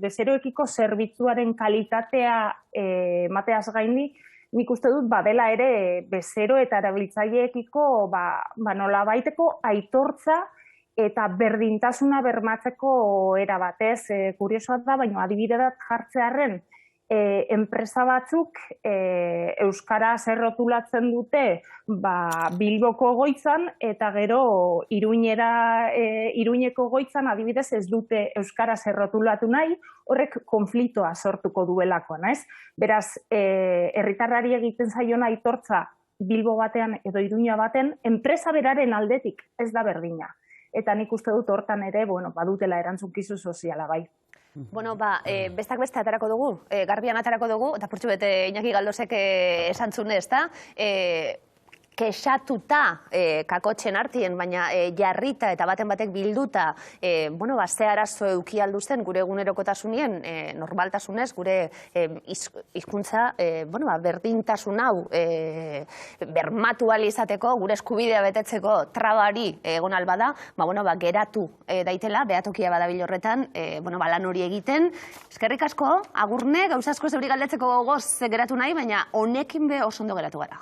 bezeroekiko zerbitzuaren kalitatea mateaz gaindi, nik uste dut badela ere bezero eta erabiltzaileekiko nolabaiteko aitortza eta berdintasuna bermatzeko era batez. Kuriosoa da, baina adibide bat jartzearren, enpresa batzuk euskaraz errotulatzen dute Bilboko egoitzan eta gero Iruñeko egoitzan adibidez ez dute euskaraz errotulatu nahi, horrek konfliktoa sortuko duelako, naiz? Beraz, herritarrari egiten zaion aitortza Bilbo batean edo Iruña baten, enpresa beraren aldetik ez da berdina. eta nik uste dut hortan ere, badutela erantzunkizu soziala bai. Bueno, bestak beste atarako dugu, garbian atarako dugu, eta purtsu bete Iñaki Galdosek esan zune, ezta? Kexatuta kakotxen artien, baina jarrita eta baten batek bilduta, ze arazo euki alduzen gure egunerokotasunien, normaltasunez, gure hizkuntza berdintasun hau bermatu izateko, gure eskubidea betetzeko trabari egon albada, geratu daitela, behatokia badabil horretan, lan hori egiten. Eskerrik asko, agurne, gauza asko zeuri galdetzeko gogoz geratu nahi, baina honekin be oso ondo geratu gara.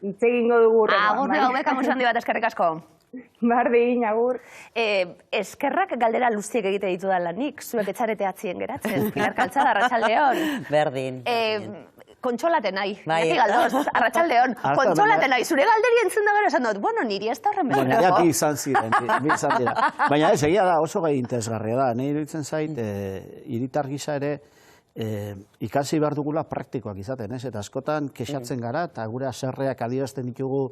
Itze egingo dugu horrean. Agur hauek amusu handi bat, eskerrik asko. Bardin, agur. Eskerrak galdera luziek egite ditu da lanik, zuek etxarete atzien geratzen. Pilar Kaltzada, Arratsaldeon. Berdin. Kontxolaten nahi, Iñaki Galdos, Arratsaldeon. Kontxolaten nahi, zure galderi entzun da gero esan dut, niri ez da horren behar. Baina, bi izan ziren. Baina ez, egia da, oso gai interesgarria da. Nahi iruditzen zait, hiritar gisa ere, ikasi behar dugula praktikoak izaten, eta askotan kexatzen gara, eta gure aserreak adierazten ditugu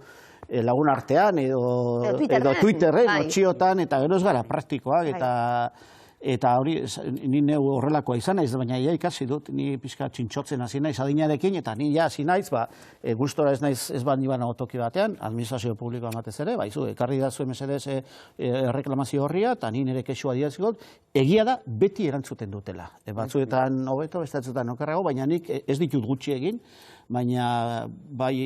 lagun artean, edo Twitterren, otxiotan, eta gero ez gara praktikoak, eta hori, ni neu horrelakoa izan naiz, baina ikasi dut, ni pixka txintxotzen hasi naiz adinarekin, eta ni hasi naiz, gustora ez naiz ez bat niban autoki batean, administrazio publikoa batez ere, ekarri da zuen mesedez erreklamazio horria, eta ni nire kexua diazigot, egia da beti erantzuten dutela. Batzuetan hobeto, bestatzuetan okerrago, baina nik ez ditut gutxi egin, baina bai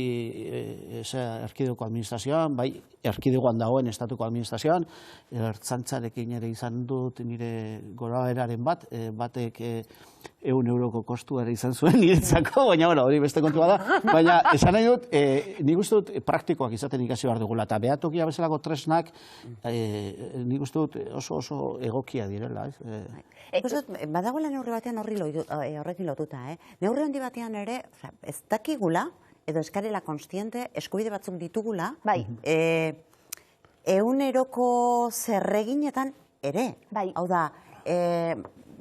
erkidegoko administrazioan, bai erkidegoan dagoen estatuko administrazioan, ertzantzarekin ere izan dut nire goraeraren batek 100 euroko kostu ere izan zuen niretzako, baina hori beste kontua da, baina esan nahi dut, nik uste dut praktikoak izaten ikasi behar dugula, eta behatokia bezalako tresnak nik uste dut oso egokia direla. Badagoela neurri batean horrekin lotuta, neurri handi batean ere, ez dakigula, edo eskarela konstiente, eskubide batzuk ditugula, eguneroko zerreginetan ere. Hau da,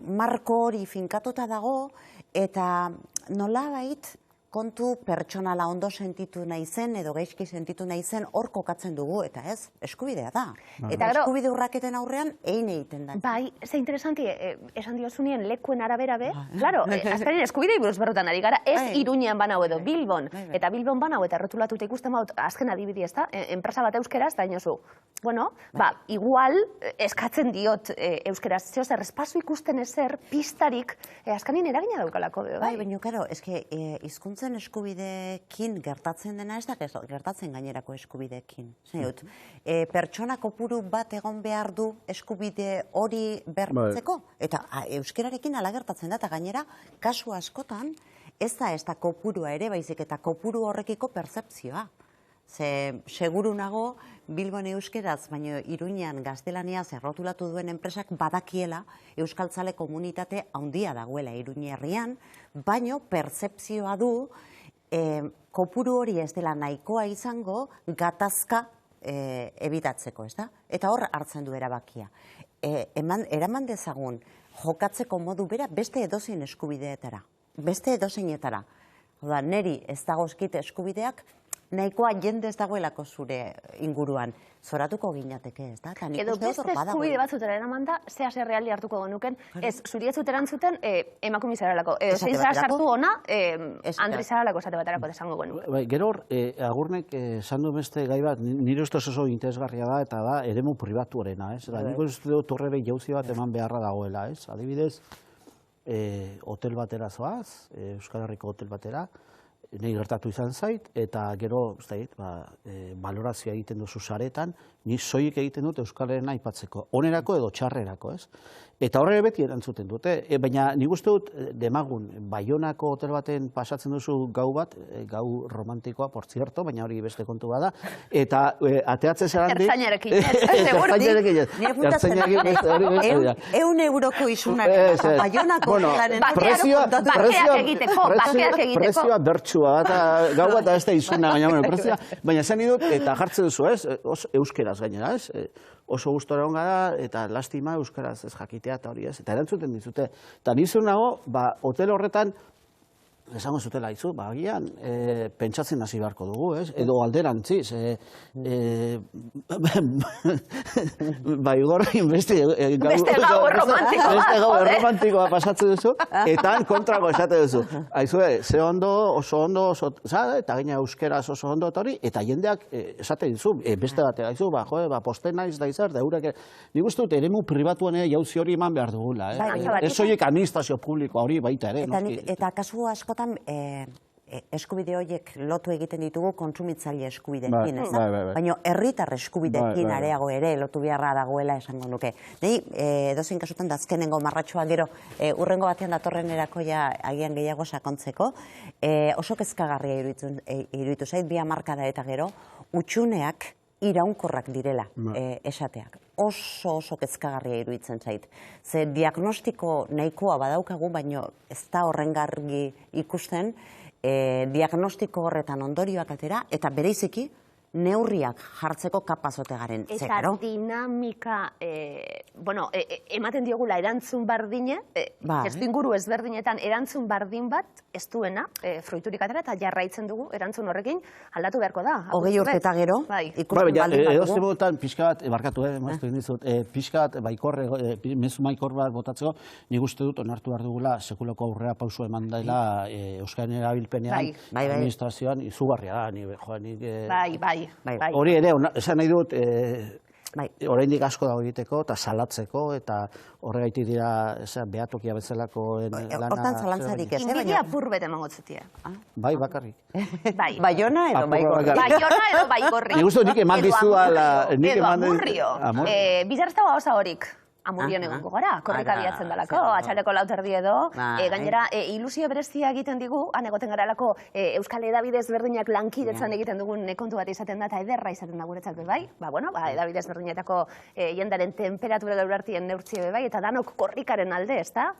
marko hori finkatuta dago, eta nolabait kontu pertsonala ondo sentitu nahi zen, edo gaizki sentitu nahi zen, hor kokatzen dugu, eta ez, eskubidea da. Eta eskubide urraketen aurrean, egiten da. Bai, ze interesanti, esan diozunien lekuen arabera be, claro, azkenean eskubidei buruz berrotan ari gara, ez Iruñean banau edo Bilbon, eta Bilbon banau eta errotulatuta ikusten baut, azken adibidi ez da, enpresa bat euskeraz, da inozu, igual eskatzen diot euskeraz, zehozer, espazu ikusten ezer, pistarik, azkenean eragina daukalako. Bai, baina, karo, eske, hizkuntza eskubideekin gertatzen dena ez da, gertatzen gainerako eskubideekin. Pertsona kopuru bat egon behar du eskubide hori bermatzeko, eta euskerarekin ala gertatzen da, eta gainera, kasu askotan, ez da kopurua ere, baizik eta kopuru horrekiko pertzepzioa. Seguru nago, Bilbon euskeraz, baina Iruñean gaztelaniaz errotulatu duen enpresak badakiela euskaltzale komunitate handia dagoela Iruñe herrian, baina pertzepzioa du kopuru hori ez dela nahikoa izango gatazka ebitatzeko, ez da? Eta hor hartzen du erabakia. Eraman dezagun jokatzeko modu bera beste edozein eskubideetara, beste edozeinetara. Neri ez dagozkite eskubideak, nahikoa jende ez dagoelako zure inguruan. Zoratuko ginateke, ez da? Edo beste eskubide batzutera eraman da, zea zer realdi hartuko genuken, ez zuri ez zuteran zuten emakume zaralako. Edo zein zara sartu ona, Andri zaralako esate baterako desango genuken. Gero, agurnek esan du beste gai bat, nire ustez oso interesgarria da, eta da, eremu pribatuarena, ez? Nik uste dut horre jauzi bat eman beharra dagoela, ez? Adibidez, hotel batera zoaz, Euskal Herriko hotel batera, nahi gertatu izan zait, eta gero, balorazioa egiten duzu saretan, ni soilik egiten dut Euskalaren aipatzeko, onerako edo txarrerako, ez? Eta horre beti erantzuten dute, baina nik uste dut demagun, Baionako hotel baten pasatzen duzu gau bat, gau romantikoa, por cierto, baina hori beste kontu bada, eta ateatzen zeran di... Ertzainarekin, Ertzainarekin, 100 euroko isunak, Baionako hotelaren... Bakeak egiteko. Prezioa bertxua, gau bat ez da isuna, baina zen idut, eta jartzen duzu, ez? Euskeraz gainera, ez? Oso gustora egon gara, eta lastima euskaraz ez jakitea eta hori ez. Eta erantzuten dizute. Eta nizu nago, hotel horretan, esango zutela izu, agian pentsatzen hasi beharko dugu, ez? Edo alderantziz, Baigorrin beste gau erromantikoa pasatzen duzu, eta kontrako esate duzu. Aizue, ze ondo, oso ondo, eta gaina euskeraz oso ondo etorri, eta jendeak esate dizu, beste bat, aizu, posten naiz da izar, da eurek, nik uste dut, eremu pribatuan jauzi hori eman behar dugula, ez horiek administrazio publikoa hori baita ere. Eta kasu askotan, eskubide horiek lotu egiten ditugu kontsumitzaile eskubideekin, ez da? Baina herritar eskubideekin areago ere lotu beharra dagoela esango nuke. Nei, edozein kasutan da azkenengo marratxoa gero, urrengo batean datorren erakoia agian gehiago sakontzeko, oso kezkagarria iruditu zait, bi hamarkada eta gero, utxuneak iraunkorrak direla esateak. Oso kezkagarria iruditzen zait. Ze diagnostiko nahikoa badaukagu, baino ez da horrengargi ikusten, diagnostiko horretan ondorioak atera, eta bereiziki neurriak jartzeko kapazote garen. Eta dinamika, ematen diogula erantzun bardine, testu inguru ezberdinetan erantzun bardin bat, ez duena, fruiturik atera, eta jarraitzen dugu erantzun horrekin aldatu beharko da. 20 urte eta gero, ikusten baldin bat dugu. Edo modutan, pixka bat, barkatu, pixka bat, mezu maikor bat botatzeko, nik uste dut onartu behar dugula sekulako aurrera pauso eman daila Euskaren erabilpenean, administrazioan, izugarria da, hori ere, esan nahi dut, oraindik asko dago egiteko, eta salatzeko, eta horregaitik dira behatokia bezalako lana. Hortan zalantzarik ez, Inbidia apur bete mangotzetia. Bai, bakarrik. Baiona edo Baigorri. Baiona edo Baigorri. Nik uste nik eman dizua... Edo Amurrio. Bizarreztagoa osa horik. Amurrion egongo gara, korrika biatzen dalako, atxaleko lauterdi edo. Gainera, ilusio berezia egiten digu, anegoten garalako Euskal Edabide ezberdinak lankidetzan egiten dugun kontu bat izaten da, eta ederra izaten da guretzat bebai. Edabide ezberdinetako jendaren temperatura daurartien neurtzie bebai, eta danok korrikaren alde, ez da?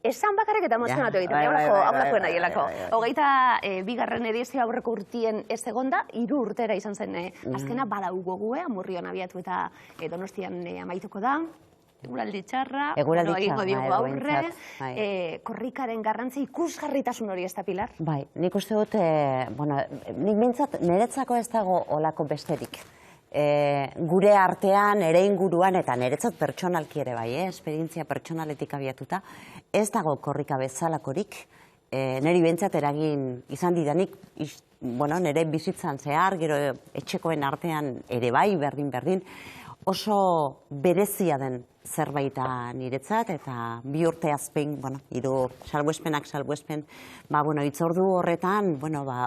Esan bakarrik eta emozionatu egiten, aurrekoen nahielako. 22. edizio aurreko urtien ez egonda, 3 urtera izan zen azkena badaugo gue, Amurrion abiatu eta Donostian amaituko da. Eguraldi txarra, egingo diogu aurre, korrikaren garrantzi ikusgarritasun hori ez da, Pilar? Bai, nik uste dut, nik mintzat, niretzako ez dago olako besterik. Gure artean, ere inguruan, eta niretzat pertsonalki ere bai, esperientzia pertsonaletik abiatuta, ez dago korrika bezalakorik, niri bentsat eragin izan didanik, nire bizitzan zehar, gero etxekoen artean ere bai, berdin, oso berezia den zerbaita niretzat, eta 2 urte azpen, 3 salbuespen, itzordu horretan,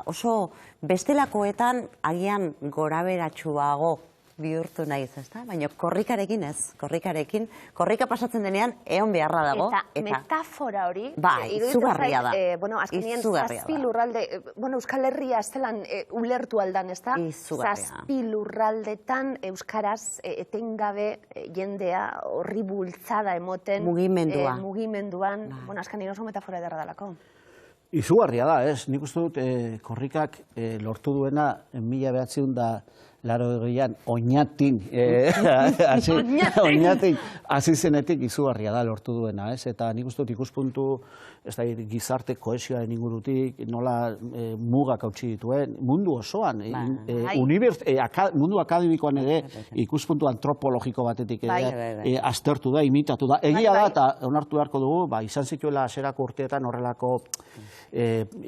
oso bestelakoetan agian goraberatsuago bihurtu naiz, ezta? Baina korrikarekin ez, korrika pasatzen denean egon beharra dago. Eta metafora hori, izugarria da. Azkenien zazpi lurralde, Euskal Herria ez zelan ulertu aldan, ezta? Zazpi lurraldetan Euskaraz etengabe jendea horri bultzada emoten mugimenduan, azkenien oso metafora ederra dalako. Izugarria da, ez? Nik uste dut korrikak lortu duena 1980an oinatin hasi zenetik izugarria da lortu duena, ez? Eta nik uste dut ikuspuntu gizarte kohesioaren ingurutik, nola mugak hautsi dituen, mundu osoan, mundu akademikoan ere ikuspuntu antropologiko batetik aztertu da, imitatu da. Egia da, eta onartu beharko dugu, izan zituela hasierako urteetan horrelako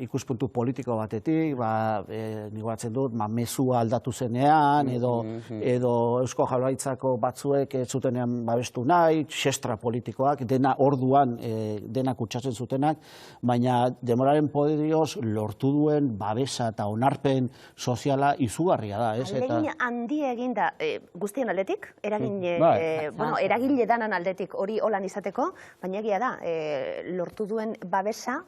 ikuspuntu politiko batetik, nik batzen dut, mezua aldatu zenean, edo Eusko Jaurlaritzako batzuek ez zutenean babestu nahi, xestra politikoak, dena orduan dena kutsatzen zutenak, baina demoraren poderioz lortu duen babesa eta onarpen soziala izugarria da. Alegin handi egin da guztien aldetik, eragile danan aldetik hori holan izateko, baina egia da, lortu duen babesa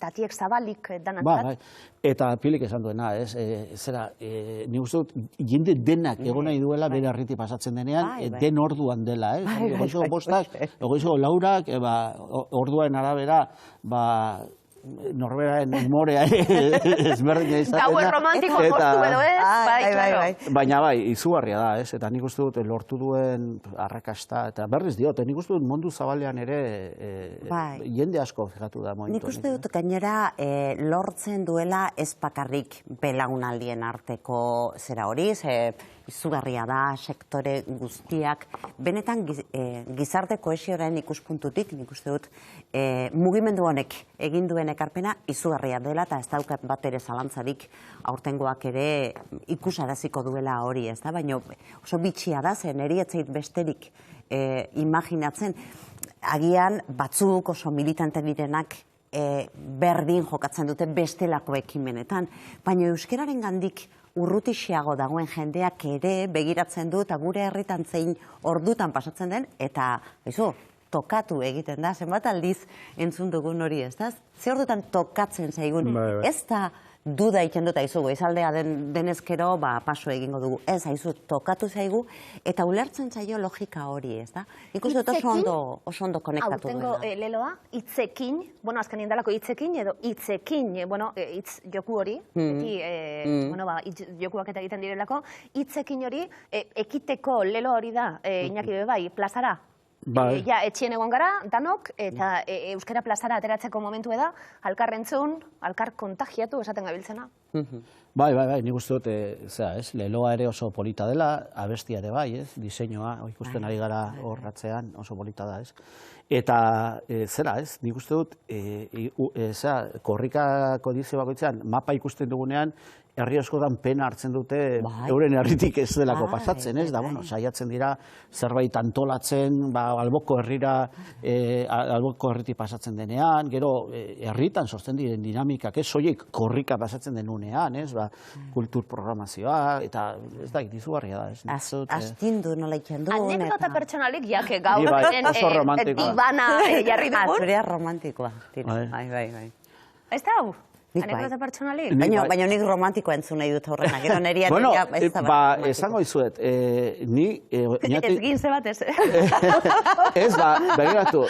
datiek zabalik danantzat. Eta Pilik esan duena, nik uste dut, jende denak egon nahi duela bere harriti pasatzen denean, den orduan dela, egoizko bostak, egoizko laurak, orduan arabera, norberaren humorea ezberdina izaten da. Gau romantiko moztu edo ez, bai. Baina bai, izugarria da, ez? Eta nik uste dut lortu duen arrakasta, eta berriz diot, nik uste dut mundu zabalean ere jende asko fijatu da momentu. Nik uste dut gainera lortzen duela ez bakarrik belaunaldien arteko zera hori, izugarria da, sektore guztiak, benetan gizarte kohesioaren ikuspuntutik, nik uste dut, mugimendu honek egin duen ekarpena izugarria dela, eta ez daukat bat ere zalantzarik aurtengoak ere ikusaraziko duela hori, ez da? Baina oso bitxia da, zen erietzeit besterik imaginatzen, agian batzuk oso militante direnak berdin jokatzen dute bestelako ekimenetan, baina euskararen gandik urrutixiago dagoen jendeak ere begiratzen du eta gure herritan zein ordutan pasatzen den, eta tokatu egiten da, zenbat aldiz entzun dugun hori, ez da? Ze ordutan tokatzen zaigun, ez da duda egiten dut aizu, izaldea denezkero paso egingo dugu, ez aizu tokatu zaigu, eta ulertzen zaio logika hori, ez da? Ikusi dut oso ondo konektatu duela. Aurtengo leloa, hitzekin, azken indalako hitzekin, edo hitzekin, hitz joku hori, jokuak eta egiten direlako, hitzekin hori, ekiteko lelo hori da, Iñaki Bebai, plazara? Ja, etxien egon gara, danok, eta Euskara plazara ateratzeko momentu da, alkar entzun, alkar kontagiatu esaten gabiltzena. Bai, nik uste dut, leloa ere oso polita dela, abestia ere bai, diseinua, ikusten ari gara horratzean, oso polita da, ez? Eta, zera, nik uste dut, korrikako edizio bakoitzean, mapa ikusten dugunean, herri askotan pena hartzen dute euren herritik ez delako pasatzen, ez? Da, saiatzen dira zerbait antolatzen, alboko herritik pasatzen denean, gero herritan sortzen diren dinamikak, ez? Soilik korrika pasatzen denunean, ez? Kultur programazioa, eta ez da, izugarria da, ez? Astindu nola ikan du. Anekdota pertsonalik, jake gaur dibana jarri dugun. Zurea romantikoa. Bai. Ez da, hau? Anekdota pertsonalik? Baina nik romantikoa entzun nahi dut horrena. Gero neria... Bueno, esango izuet, ni... Ez gintze bat ez. Ez, begiratu,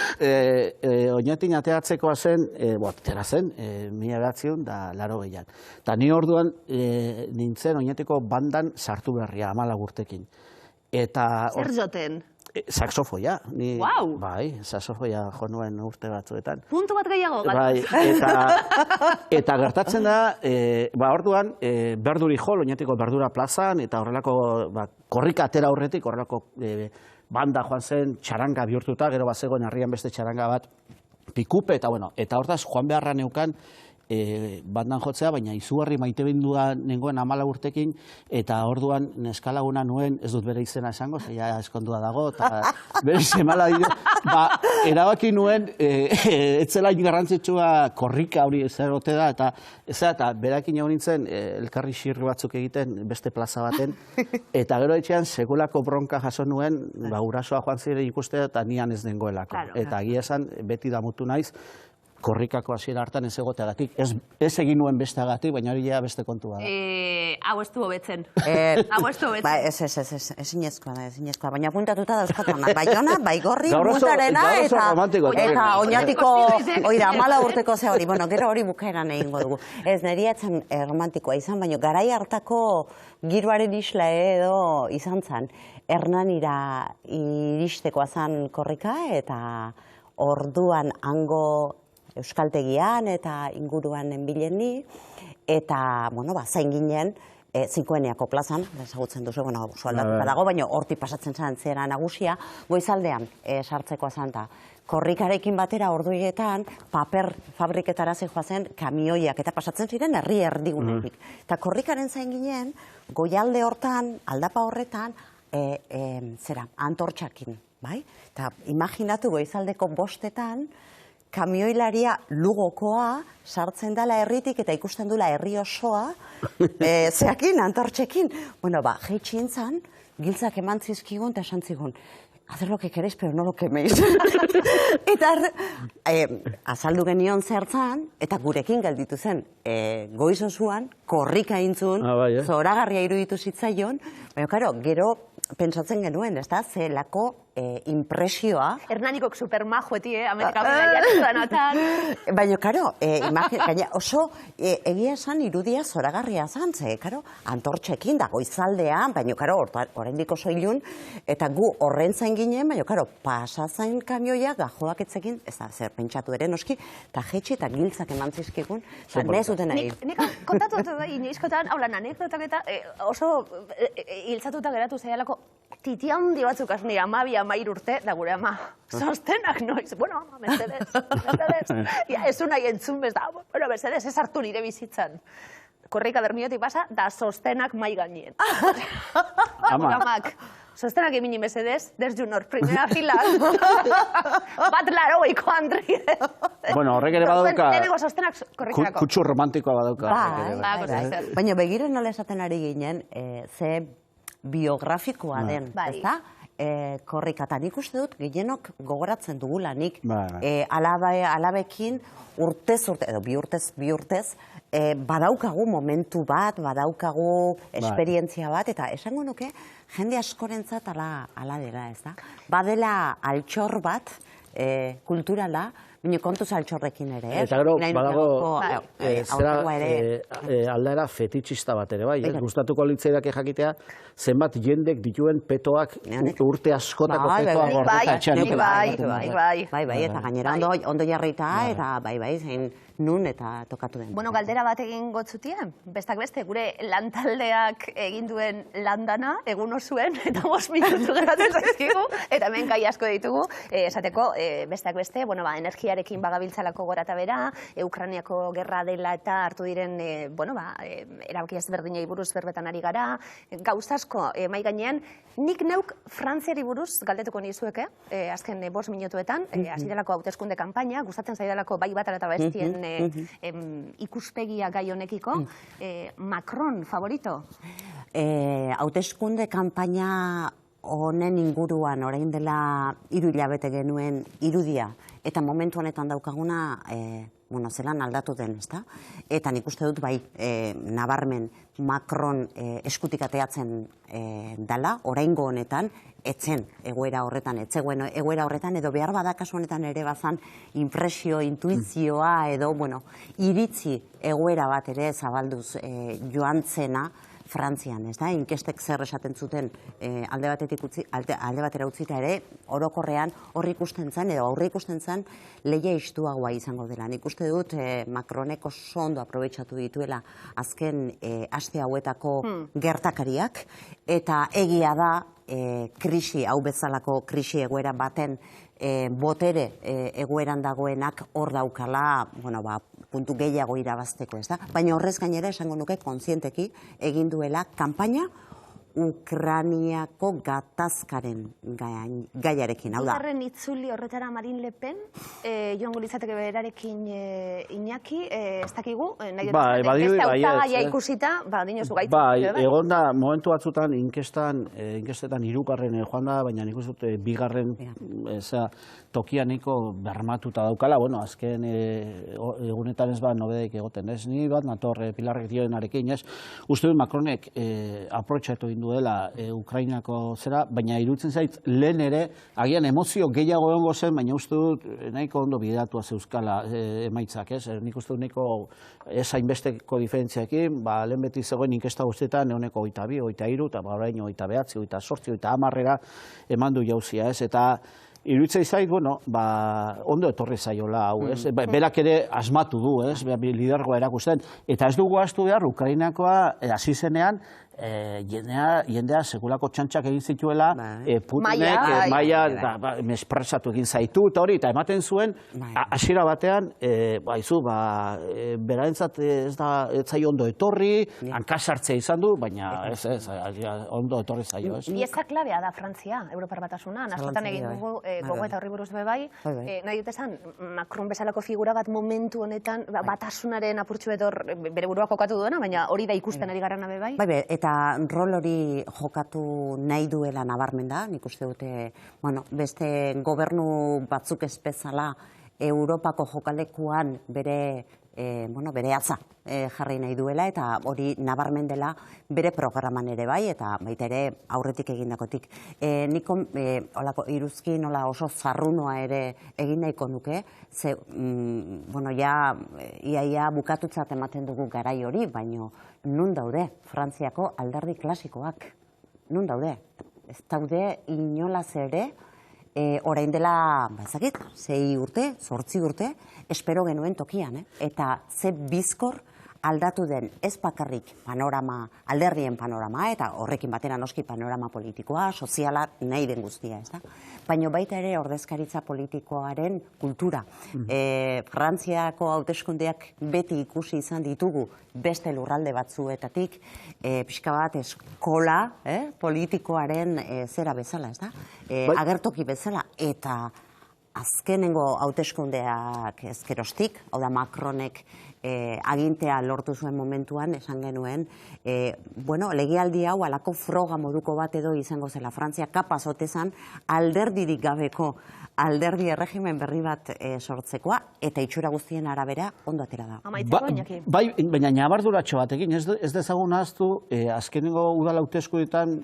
oinatin ateatzekoa zen, atera zen, 1980. Eta ni orduan nintzen oinatiko bandan sartu berria, 14 urtekin. Zer joten? Saxofoia. Wow! Bai, saxofoia jo nuen urte batzuetan. Puntu bat gehiago, bai, eta gertatzen da, orduan, berduri jo, oinatiko berdura plazan, eta horrelako, korrika atera horretik, horrelako banda joan zen, txaranga bihurtuta, gero bazegoen herrian beste txaranga bat, pikupe, eta hortaz, joan beharra neukan, bandan jotzea, baina izugarri maite bindua nengoen 14 urtekin, eta orduan neskalaguna nuen, ez dut bere izena esango, zeia eskondua dago, eta bere semala dio, erabaki nuen, etzela garrantzitsua korrika hori ezagote da, eta berakin egon nintzen, elkarri xirri batzuk egiten beste plaza baten, eta gero etxean, segulako bronka jaso nuen, gurasoa joan ziren ikustea, eta nian ez dengoelako. Eta egia esan, beti damutu naiz, korrikako hasiera hartan ez egoteagatik. Ez egin nuen besteagatik, baina hori beste kontua da. Hau ez du hobetzen. Hau ez du hobetzen. Ezinezkoa, baina puntatuta dauzkatuana. Baiona, Baigorri, Muntarena, eta oinatiko, oira, 14 urteko ze hori. Gero hori bukaeran egingo dugu. Ez neriatzen romantikoa izan, baina garai hartako giroaren isla edo izan zen. Hernanira iristekoa zen korrika, eta orduan hango euskaltegian eta inguruan enbileni, eta, zain ginen, Zikoeneako plazan, ezagutzen duzu, oso aldatuta dago, baina hortik pasatzen zen zera nagusia, goizaldean sartzekoa zanta. Korrikarekin batera orduietan, paper fabriketara zijoazen kamioiak, eta pasatzen ziren herri erdigunetik. Eta korrikaren zain ginen, goialde hortan, aldapa horretan, antortxakin, bai? Eta imaginatu goizaldeko 5etan, kamioilaria Lugokoa sartzen dela herritik eta ikusten dula herri osoa, zeakin, antortxekin. Jeitxien zan, giltzak eman zizkigun eta esan zigun, hacer lo que queréis, pero no lo queméis. Eta azaldu genion zertzan, eta gurekin gelditu zen, goiz osoan, korrika intzun, zoragarria iruditu zitzaion, baina, gero, pentsatzen genuen, ez da, zelako impresioa. Hernanikok supermajueti, Amerika Bela Baina, karo, oso egia esan irudia zoragarria zan, ze, karo, antortxekin da goizaldean, baina, karo, oraindik oso ilun, eta gu horren zain ginen, baina, karo, pasazain kamioia gajoak etzekin, ez da, zer pentsatu ere noski, eta jetxe eta giltzak eman zizkikun, eta ne zuten egin. Nik kontatu inoizkotan, hau lan anekdotak eta oso hiltzatuta geratu zaialako titia handi batzuk nire 12-13 urte, da gure ama, sostenak noiz, bueno, ama, Mercedes, ez unai entzun bez da, bueno, Mercedes, ez hartu nire bizitzan. Korrika bermiotik pasa, da sostenak mai gainien. Amak, sostenak emini Mercedes, des Junior, primera fila, bat laroiko Andri. Bueno, horrek ere badauka, Deneko sostenak korrikarako. kutsu romantikoa badauka. Baina begire nola esaten ari ginen, ze biografikoa den, ez da? Korrika, eta nik uste dut, gehienok gogoratzen dugula, nik alabekin urtez, edo bi urtez, badaukagu momentu bat, badaukagu esperientzia bat, eta esango nuke, jende askorentzat ala dela, ez da? Badela altxor bat, kulturala, baina kontuz altxorrekin ere, Eta gero, badago, aldaera fetitxista bat ere, bai, gustatuko litzaidake jakitea, zenbat jendek dituen petoak urte askotako petoak gordeta etxean. Bai, eta gainera ondo jarrita, eta bai, zein nun eta tokatu den. Bueno, galdera bat egin gotzutien, bestak beste, gure lantaldeak egin duen landana, egun osuen, eta 5 minutu geratzen zaizkigu, eta hemen gai asko ditugu, esateko, bestak beste, bueno, energiarekin bagabiltzalako gora eta bera, Ukrainiako gerra dela eta hartu diren, bueno, erabaki ezberdinei buruz berbetan ari gara, gauzasko mai gainean, nik neuk Frantziari buruz galdetuko nizueke, azken 5 minutuetan, hasierako hauteskunde kanpaina, gustatzen zaidalako bai batara eta bestien ikuspegia gai honekiko, Macron favorito? Hauteskunde kanpaina honen inguruan orain dela 3 hilabete genuen irudia, eta momentu honetan daukaguna zelan aldatu den, ezta? Eta nik uste dut bai, nabarmen Macron eskutik ateatzen dala, oraingo honetan, etzen egoera horretan, egoera horretan, edo behar badak kasu honetan ere bazan impresio, intuizioa, edo, iritzi egoera bat ere zabalduz joan zena Frantzian, ez da? Inkestek zer esaten zuten alde batera utzita ere, orokorrean horri ikusten zen, edo aurre ikusten zen, lehia istuagoa izango dela. Nik uste dut Macronek oso ondo aprobetxatu dituela azken aste hauetako gertakariak, eta egia da krisi, hau bezalako krisi egoera baten botere egoeran dagoenak hor daukala, puntu gehiago irabazteko, ez da? Baina horrez gainera esango nuke kontzienteki egin duela kanpaina Ukrainiako gatazkaren gaiarekin, hau da. Bigarren itzuli horretara Marine Le Pen, joango litzateke berarekin Iñaki, ez dakigu, nahi dut beste hautagaia ikusita, dinozu gaitzen. Bai, egon da, momentu batzutan inkestetan 3. joan da, baina nik uste dut 2. tokia niko bermatuta daukala, azken egunetan ez nobedeik egoten, ez? Ni bat nator Pilarrek dioenarekin, ez? Uste dut Macronek aprobetxatu duela Ukrainako zera, baina iruditzen zait lehen ere, agian emozio gehiago egongo zen, baina uste dut nahiko ondo bideratua zeuzkala emaitzak, ez? Nik uste dut nahiko ez hainbesteko diferentziakin, lehen beti zegoen inkesta guztietan eguneko 22, 23, eta orain 29, 28, 30 eman du jauzia, ez? Eta iruditzen zait, ondo etorri zaiola hau, ez? Berak ere asmatu du, ez? Lidergoa erakusten. Eta ez dugu ahaztu behar, Ukrainakoa hasi zenean, jendea sekulako txantxak egin zituela, Putinek maia mespresatu egin zaitu, eta ematen zuen, hasiera batean, berarentzat ez zaio ondo etorri, hankasartzea izan du, baina ez, ondo etorri zaio. Pieza klabea da Frantzia, Europar Batasuna, askotan egin dugu gogo eta horri buruz bai, nahi dut esan, Macron bezalako figura bat momentu honetan, batasunaren apurtxu edo bere burua kokatu duena, baina hori da ikusten ari garana bai. Eta rol hori jokatu nahi duela nabarmen da, nik uste dute, beste gobernu batzuk ez bezala Europako jokalekuan bere bere atza jarri nahi duela, eta hori nabarmen dela bere programan ere bai, eta baita ere aurretik egindakotik. Niko iruzki nola oso zarrunoa ere egin nahiko nuke, ze, ia bukatutzat ematen dugu garai hori, baino nun daude Frantziako alderdi klasikoak? Nun daude? Ez daude inolaz ere, orain dela, 6 urte, 8 urte, espero genuen tokian, eta ze bizkor aldatu den ez bakarrik panorama, alderdien panorama, eta horrekin batera noski panorama politikoa, soziala, nahi den guztia, ez da? Baina baita ere ordezkaritza politikoaren kultura. Frantziako hauteskundeak beti ikusi izan ditugu beste lurralde batzuetatik, pixka bat eskola politikoaren zera bezala, ez da? Agertoki bezala, eta azkenengo hauteskundeak ezkerostik, hau da Macronek agintea lortu zuen momentuan, esan genuen, legealdi hau alako froga moduko bat edo izango zela. Frantzia kapaz otezan alderdirik gabeko alderdi erregimen berri bat sortzekoa, eta itxura guztien arabera ondo atera da. Bai, baina nabarduratxo batekin, ez dezagun ahaztu, azkenengo udal hauteskundeetan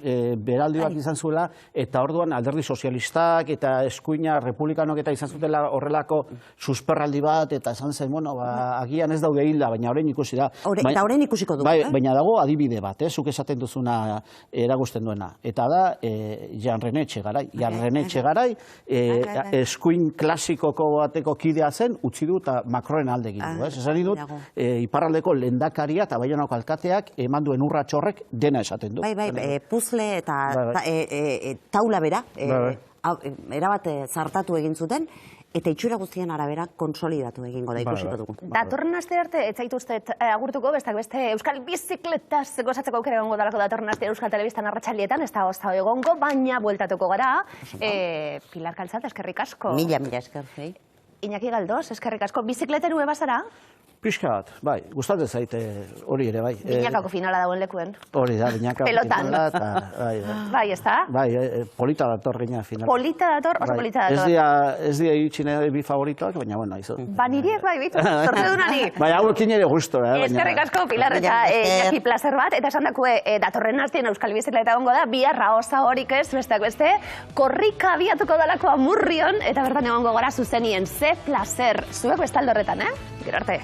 beraldi bat izan zuela, eta orduan alderdi sozialistak eta eskuina republikanok eta izan zutela horrelako susperraldi bat, eta esan zen, agian ez daude hilda, baina orain ikusi da. Eta orain ikusiko dugu. Baina dago adibide bat, zuk esaten duzuna eragusten duena. Eta da, Jean-René Etxegaray. Jean-René Etxegaray, eskuin klasikoko bateko kidea zen, utzi du eta Macronen alde egin du. Esan dut, iparraldeko lehendakaria eta Baionako alkateak eman duen urrats horrek dena esaten du. Puzle eta taula bera, erabat zartatu egin zuten, eta itxura guztien arabera konsolidatu egingo da, ikusiko dugu. Datorren aste arte, ez zaituztet agurtuko, bestak beste Euskal Bizikletaz gozatzeko aukera egongo dalako datorren aste Euskal Telebistan arratsalietan, ez da ozta egongo, baina bueltatuko gara. Pilar Kaltzat, eskerrik asko. Mila esker, Iñaki Galdos, eskerrik asko. Bizikleteru ebazara? Pixka bat, bai, gustatzen zaite hori ere, bai. Binakako finala dauen lekuen. Hori da, Binakako finala, eta... Bai, ez da? Bai, polita dator gina finala. Polita dator, oso polita dator. Ez dira itxine bi favoritoak, baina, bueno, izo. Ba, niriek bai, bitu, zortzedunari. Bai, hauekin ere gusto, Eskerrik asko, Pilar, eta Iñaki plazer bat, eta esan dakue, datorren artean Euskal Bizikleta egongo da, biharra osa horik ez, besteak beste, korrika abiatuko dalako Amurrion, eta bertan egongo gara zuzenien, ze placer. Zuek bestalde horretan, gero arte.